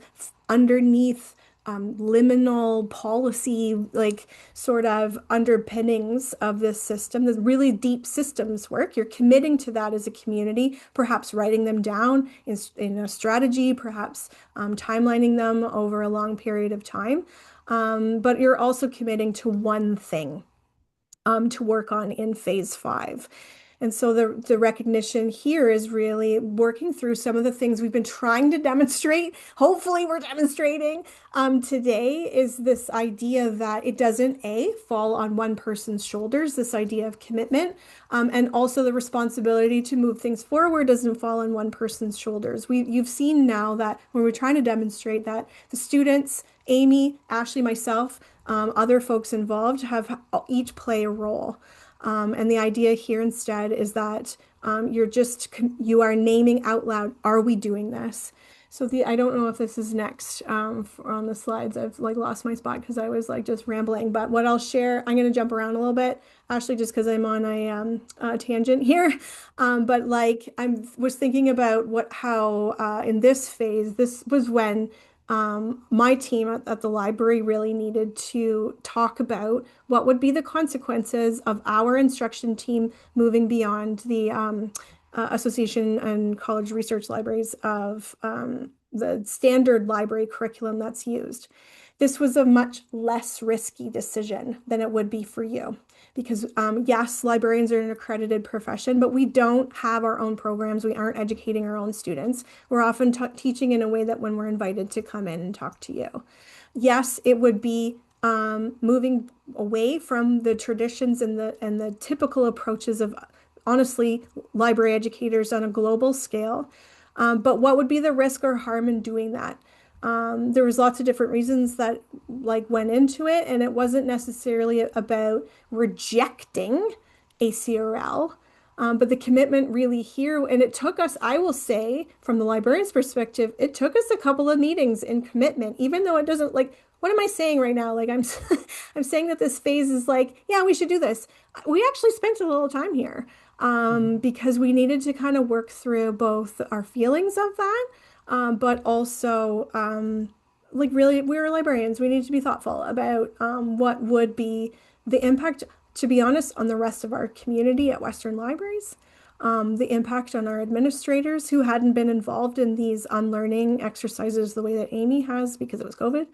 underneath liminal policy, like sort of underpinnings of this system, the really deep systems work. You're committing to that as a community, perhaps writing them down in a strategy, perhaps timelining them over a long period of time. But you're also committing to one thing to work on in phase five. And so the recognition here is really working through some of the things we've been trying to demonstrate. Hopefully we're demonstrating today is this idea that it doesn't fall on one person's shoulders, this idea of commitment, and also the responsibility to move things forward doesn't fall on one person's shoulders. You've seen now that when we're trying to demonstrate that the students, Amy, Ashley, myself, other folks involved have each play a role. And the idea here instead is that you are naming out loud, are we doing this? So I don't know if this is next on the slides. I've like lost my spot because I was like just rambling. But what I'll share, I'm going to jump around a little bit, actually, just because I'm on a tangent here. But like I was thinking about how in this phase, this was when my team at the library really needed to talk about what would be the consequences of our instruction team moving beyond the Association and College Research Libraries of the standard library curriculum that's used. This was a much less risky decision than it would be for you. Because yes, librarians are an accredited profession, but we don't have our own programs. We aren't educating our own students. We're often teaching in a way that when we're invited to come in and talk to you. Yes, it would be moving away from the traditions and the typical approaches of, honestly, library educators on a global scale. But what would be the risk or harm in doing that? There was lots of different reasons that like went into it, and it wasn't necessarily about rejecting ACRL. But the commitment really here, and it took us, I will say, from the librarian's perspective, it took us a couple of meetings in commitment, even though it doesn't like, what am I saying right now? Like I'm, I'm saying that this phase is like, yeah, we should do this. We actually spent a little time here, because we needed to kind of work through both our feelings of that, but also, like really, we're librarians. We need to be thoughtful about what would be the impact, to be honest, on the rest of our community at Western Libraries, the impact on our administrators who hadn't been involved in these unlearning exercises the way that Amy has because it was COVID.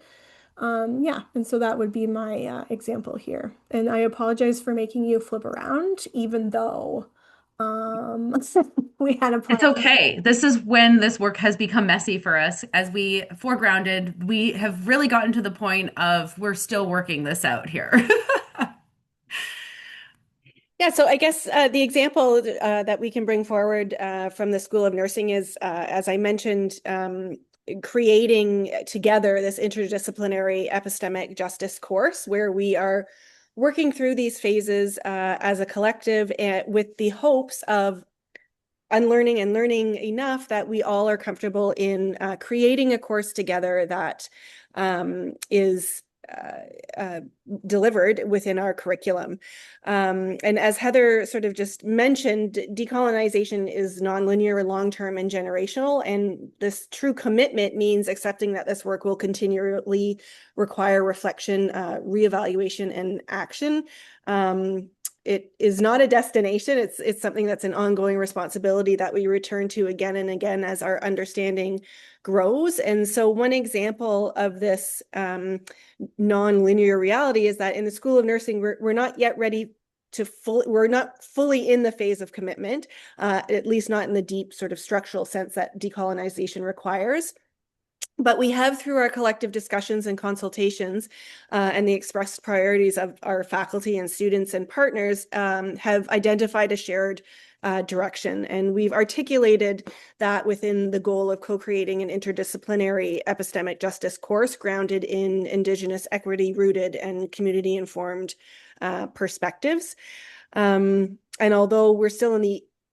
Yeah, and so that would be my example here. And I apologize for making you flip around, even though we had a plan. It's okay. This is when this work has become messy for us. As we foregrounded, we have really gotten to the point of we're still working this out here. Yeah, so I guess the example that we can bring forward from the School of Nursing is, as I mentioned, creating together this interdisciplinary epistemic justice course where we are working through these phases as a collective with the hopes of unlearning and learning enough that we all are comfortable in creating a course together that is delivered within our curriculum. And as Heather sort of just mentioned, decolonization is nonlinear, long-term, and generational. And this true commitment means accepting that this work will continually require reflection, reevaluation, and action. It is not a destination. It's something that's an ongoing responsibility that we return to again and again as our understanding grows. And so one example of this non-linear reality is that in the School of Nursing, we're not yet ready to we're not fully in the phase of commitment, at least not in the deep sort of structural sense that decolonization requires. But we have, through our collective discussions and consultations and the expressed priorities of our faculty and students and partners, have identified a shared direction. And we've articulated that within the goal of co-creating an interdisciplinary epistemic justice course grounded in Indigenous equity-rooted and community-informed perspectives. And although we're still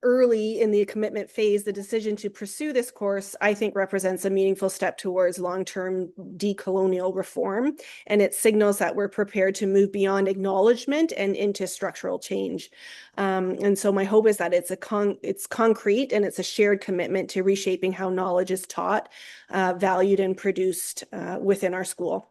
early in the commitment phase, the decision to pursue this course, I think, represents a meaningful step towards long-term decolonial reform, and it signals that we're prepared to move beyond acknowledgement and into structural change. And so my hope is that it's concrete and it's a shared commitment to reshaping how knowledge is taught, valued, and produced within our school.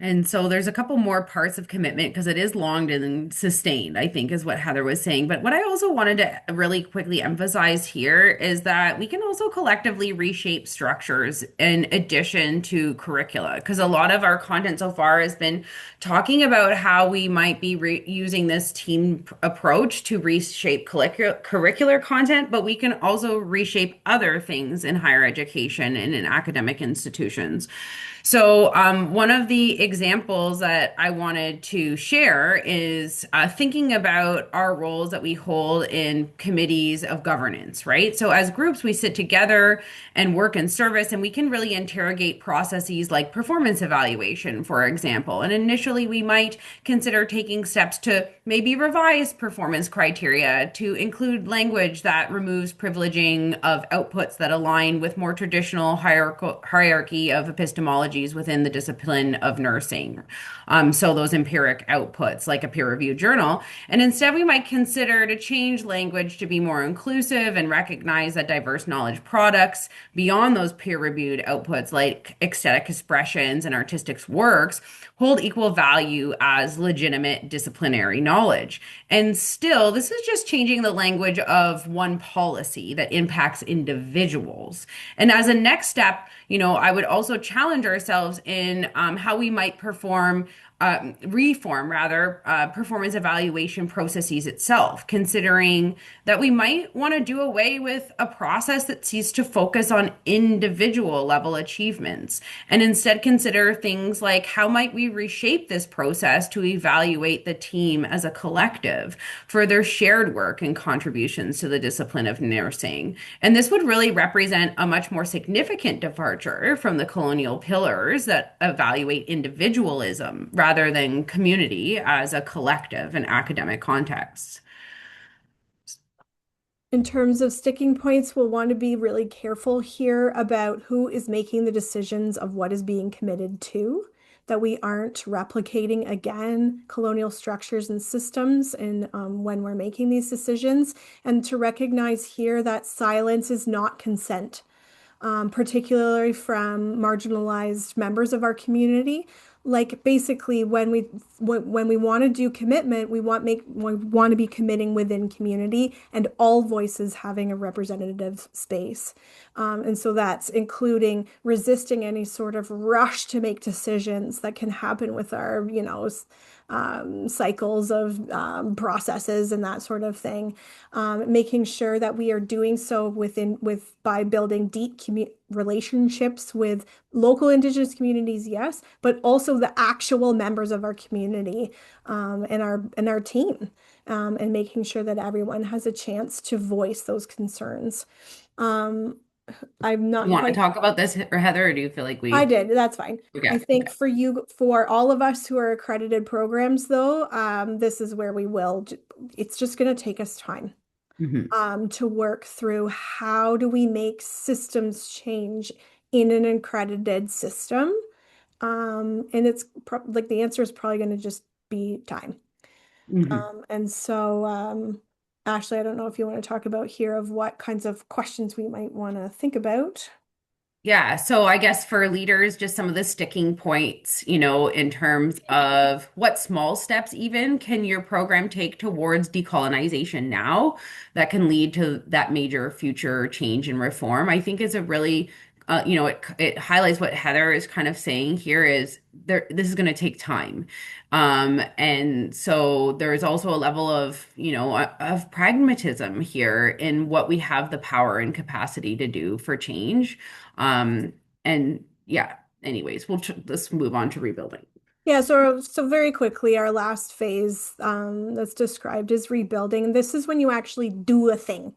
And so there's a couple more parts of commitment because it is long and sustained, I think, is what Heather was saying. But what I also wanted to really quickly emphasize here is that we can also collectively reshape structures in addition to curricula, because a lot of our content so far has been talking about how we might be using this team approach to reshape curricular content, but we can also reshape other things in higher education and in academic institutions. So, one of the examples that I wanted to share is thinking about our roles that we hold in committees of governance, right? So, as groups, we sit together and work in service, and we can really interrogate processes like performance evaluation, for example. And initially, we might consider taking steps to maybe revise performance criteria to include language that removes privileging of outputs that align with more traditional hierarchy of epistemology within the discipline of nursing. So those empiric outputs like a peer-reviewed journal. And instead we might consider to change language to be more inclusive and recognize that diverse knowledge products beyond those peer-reviewed outputs like aesthetic expressions and artistic works hold equal value as legitimate disciplinary knowledge. And still, this is just changing the language of one policy that impacts individuals. And as a next step, I would also challenge ourselves in how we might perform reform rather performance evaluation processes itself, considering that we might want to do away with a process that seeks to focus on individual level achievements and instead consider things like how might we reshape this process to evaluate the team as a collective for their shared work and contributions to the discipline of nursing. And this would really represent a much more significant departure from the colonial pillars that evaluate individualism rather than community as a collective in academic contexts. In terms of sticking points, we'll want to be really careful here about who is making the decisions of what is being committed to, that we aren't replicating again colonial structures and systems and when we're making these decisions, and to recognize here that silence is not consent. Particularly from marginalized members of our community. Like basically, when we want to do commitment, we want to be committing within community and all voices having a representative space. And so that's including resisting any sort of rush to make decisions that can happen with our, cycles of processes and that sort of thing. Making sure that we are doing so by building deep relationships with local Indigenous communities, yes, but also the actual members of our community and our team, and making sure that everyone has a chance to voice those concerns. I'm not You want to quite talk about this, Heather, or do you feel like I we? did. That's fine. Okay, I think okay. for all of us who are accredited programs, though, this is where it's just going to take us time Mhm. to work through how do we make systems change in an accredited system. And like the answer is probably going to just be time. Mhm. And so, Ashley, I don't know if you want to talk about here of what kinds of questions we might want to think about. Yeah, so I guess for leaders, just some of the sticking points, in terms of what small steps even can your program take towards decolonization now that can lead to that major future change and reform, I think is a really, it highlights what Heather is kind of saying here is this is going to take time. And so there is also a level of, of pragmatism here in what we have the power and capacity to do for change. And yeah, anyways, let's move on to rebuilding. Yeah, so very quickly, our last phase that's described is rebuilding. This is when you actually do a thing.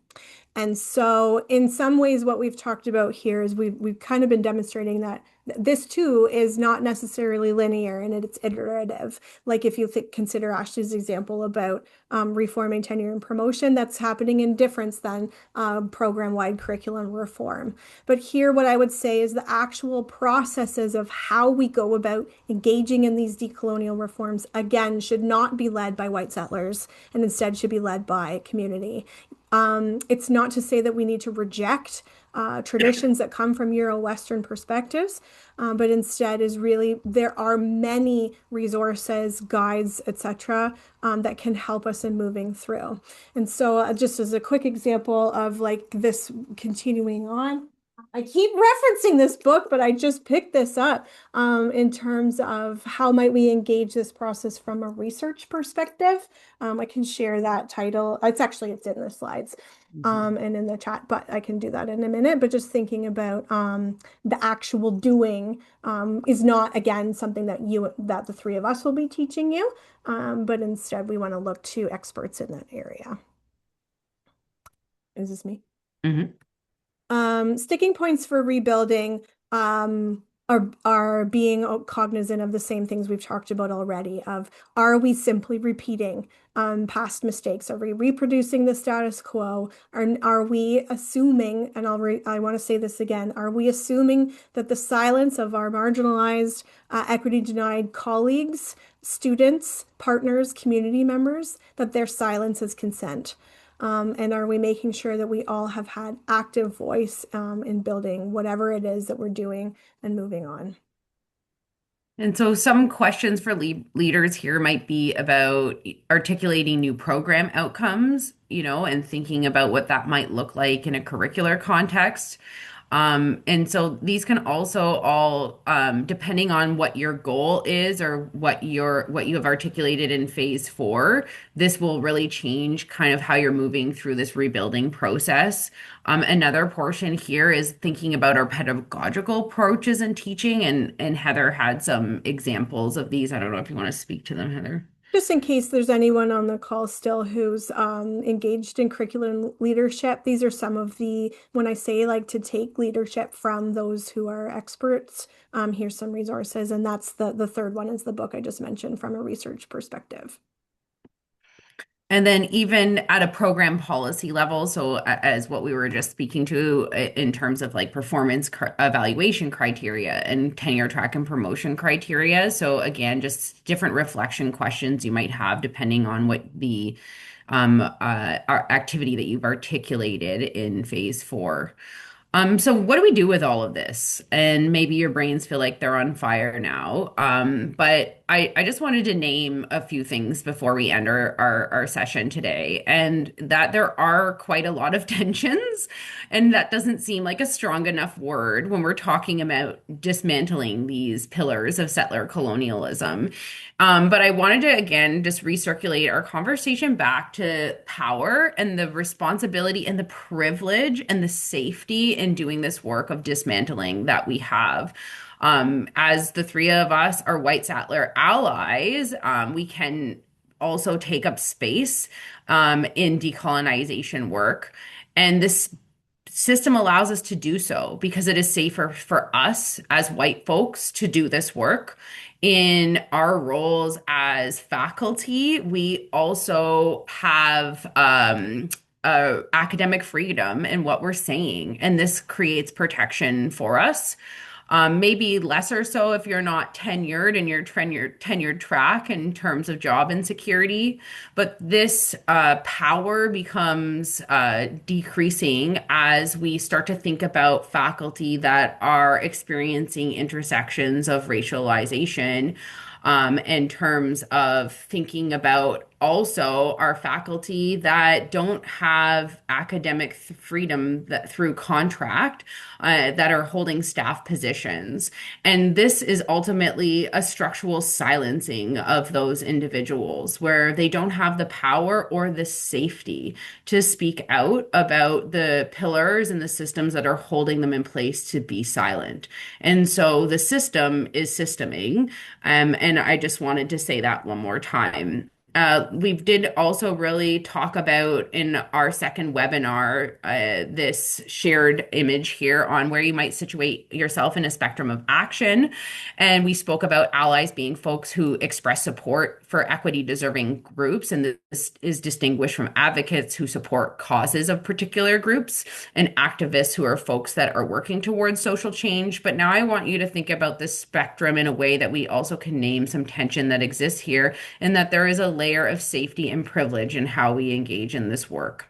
And so in some ways, what we've talked about here is we've kind of been demonstrating that this too is not necessarily linear and it's iterative. Like if you consider Ashley's example about reforming tenure and promotion, that's happening in difference than program-wide curriculum reform. But here, what I would say is the actual processes of how we go about engaging in these decolonial reforms, again, should not be led by white settlers and instead should be led by community. It's not to say that we need to reject traditions that come from Euro-Western perspectives, but instead is really there are many resources, guides, etc., that can help us in moving through. And so, just as a quick example of like this continuing on. I keep referencing this book, but I just picked this up in terms of how might we engage this process from a research perspective. I can share that title. It's in the slides and in the chat, but I can do that in a minute. But just thinking about the actual doing is not, again, something that the three of us will be teaching you, but instead we want to look to experts in that area. Is this me? Mhm. Sticking points for rebuilding are being cognizant of the same things we've talked about already of are we simply repeating past mistakes? Are we reproducing the status quo? Are we assuming, and I want to say this again, are we assuming that the silence of our marginalized, equity denied colleagues, students, partners, community members, that their silence is consent? And are we making sure that we all have had active voice in building whatever it is that we're doing and moving on? And so some questions for leaders here might be about articulating new program outcomes, and thinking about what that might look like in a curricular context. And so these can also all, depending on what your goal is or what you have articulated in phase four, this will really change kind of how you're moving through this rebuilding process. Another portion here is thinking about our pedagogical approaches in teaching, and Heather had some examples of these. I don't know if you want to speak to them, Heather. Just in case there's anyone on the call still who's engaged in curriculum leadership, these are some of the, when I say like to take leadership from those who are experts, here's some resources. And that's the third one is the book I just mentioned from a research perspective. And then even at a program policy level, so as what we were just speaking to in terms of like performance evaluation criteria and tenure track and promotion criteria. So again, just different reflection questions you might have depending on what the activity that you've articulated in phase four. So what do we do with all of this? And maybe your brains feel like they're on fire now. But I just wanted to name a few things before we end our session today, and that there are quite a lot of tensions, and that doesn't seem like a strong enough word when we're talking about dismantling these pillars of settler colonialism. But I wanted to again just recirculate our conversation back to power and the responsibility and the privilege and the safety in doing this work of dismantling that we have. As the three of us are white settler allies, we can also take up space in decolonization work. And this system allows us to do so because it is safer for us as white folks to do this work. In our roles as faculty, we also have academic freedom in what we're saying, and this creates protection for us. Maybe lesser so if you're not tenured in your tenured track in terms of job insecurity, but this power becomes decreasing as we start to think about faculty that are experiencing intersections of racialization, in terms of thinking about also our faculty that don't have academic freedom that through contract that are holding staff positions. And this is ultimately a structural silencing of those individuals where they don't have the power or the safety to speak out about the pillars and the systems that are holding them in place to be silent. And so the system is systeming. And I just wanted to say that one more time. We did also really talk about in our second webinar this shared image here on where you might situate yourself in a spectrum of action. And we spoke about allies being folks who express support for equity deserving groups. And this is distinguished from advocates who support causes of particular groups and activists who are folks that are working towards social change. But now I want you to think about this spectrum in a way that we also can name some tension that exists here, and that there is a layer of safety and privilege in how we engage in this work.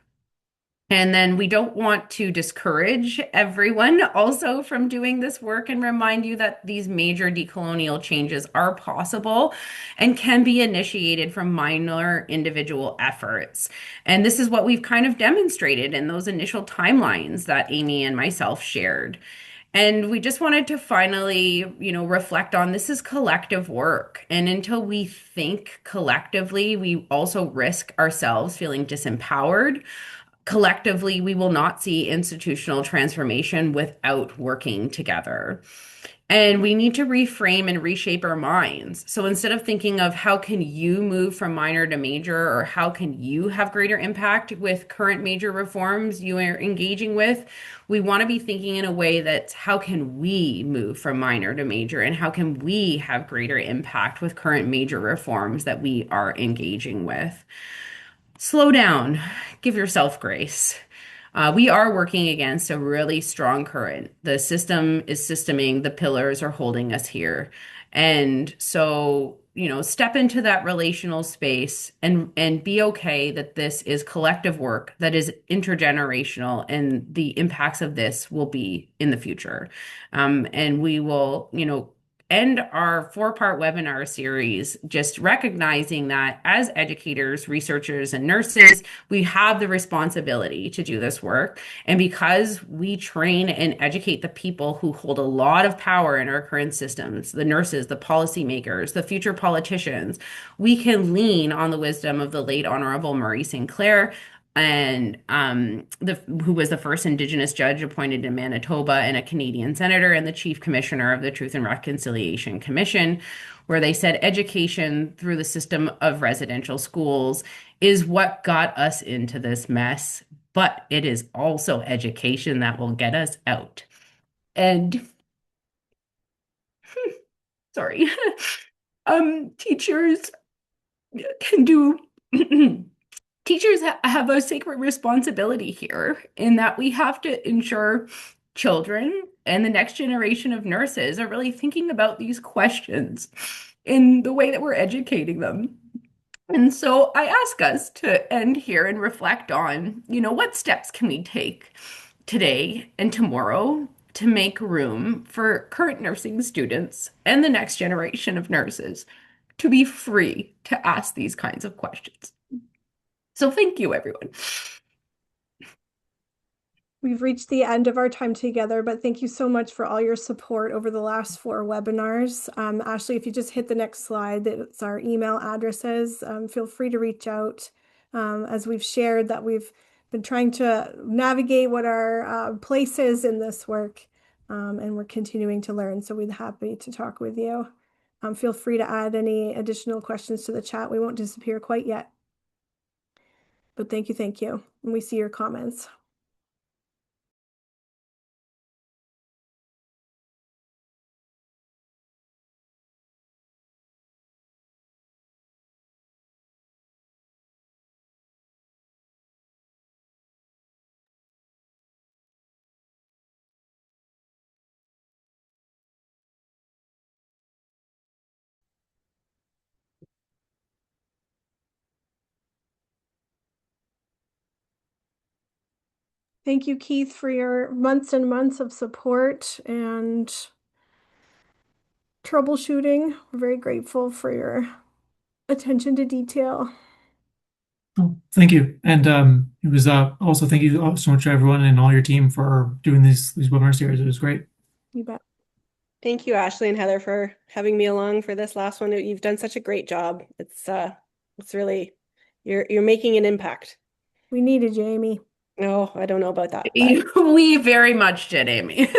And then we don't want to discourage everyone also from doing this work and remind you that these major decolonial changes are possible and can be initiated from minor individual efforts. And this is what we've kind of demonstrated in those initial timelines that Amy and myself shared. And we just wanted to finally, reflect on this is collective work. And until we think collectively, we also risk ourselves feeling disempowered. Collectively, we will not see institutional transformation without working together. And we need to reframe and reshape our minds. So instead of thinking of how can you move from minor to major, or how can you have greater impact with current major reforms you are engaging with, we want to be thinking in a way that's how can we move from minor to major, and how can we have greater impact with current major reforms that we are engaging with. Slow down, give yourself grace. We are working against a really strong current. The system is systeming, the pillars are holding us here. And so, step into that relational space and be okay that this is collective work that is intergenerational, and the impacts of this will be in the future. And we will, end our 4-part webinar series just recognizing that as educators, researchers, and nurses, we have the responsibility to do this work. And because we train and educate the people who hold a lot of power in our current systems, the nurses, the policymakers, the future politicians, we can lean on the wisdom of the late Honorable Murray Sinclair and who was the first Indigenous judge appointed in Manitoba and a Canadian senator and the chief commissioner of the Truth and Reconciliation Commission, where they said education through the system of residential schools is what got us into this mess, but it is also education that will get us out. And sorry, teachers can do teachers have a sacred responsibility here in that we have to ensure children and the next generation of nurses are really thinking about these questions in the way that we're educating them. And so I ask us to end here and reflect on, what steps can we take today and tomorrow to make room for current nursing students and the next generation of nurses to be free to ask these kinds of questions. So thank you, everyone. We've reached the end of our time together, but thank you so much for all your support over the last 4 webinars. Ashley, if you just hit the next slide, that's our email addresses. Feel free to reach out. As we've shared that we've been trying to navigate what our place is in this work, and we're continuing to learn. So we'd be happy to talk with you. Feel free to add any additional questions to the chat. We won't disappear quite yet. But thank you, and we see your comments. Thank you, Keith, for your months and months of support and troubleshooting. We're very grateful for your attention to detail. Oh, thank you. And it was also thank you so much to everyone and all your team for doing these webinar series. It was great. You bet. Thank you, Ashley and Heather, for having me along for this last one. You've done such a great job. It's really you're making an impact. We needed you, Amy. No, I don't know about that, but We very much did, Amy.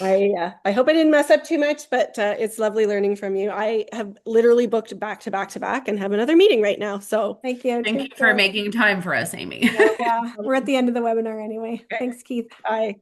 I hope I didn't mess up too much, but it's lovely learning from you. I have literally booked back to back to back and have another meeting right now. So Thank you. Thank you for making time for us, Amy. Yeah, we're at the end of the webinar anyway. Okay. Thanks, Keith. Bye.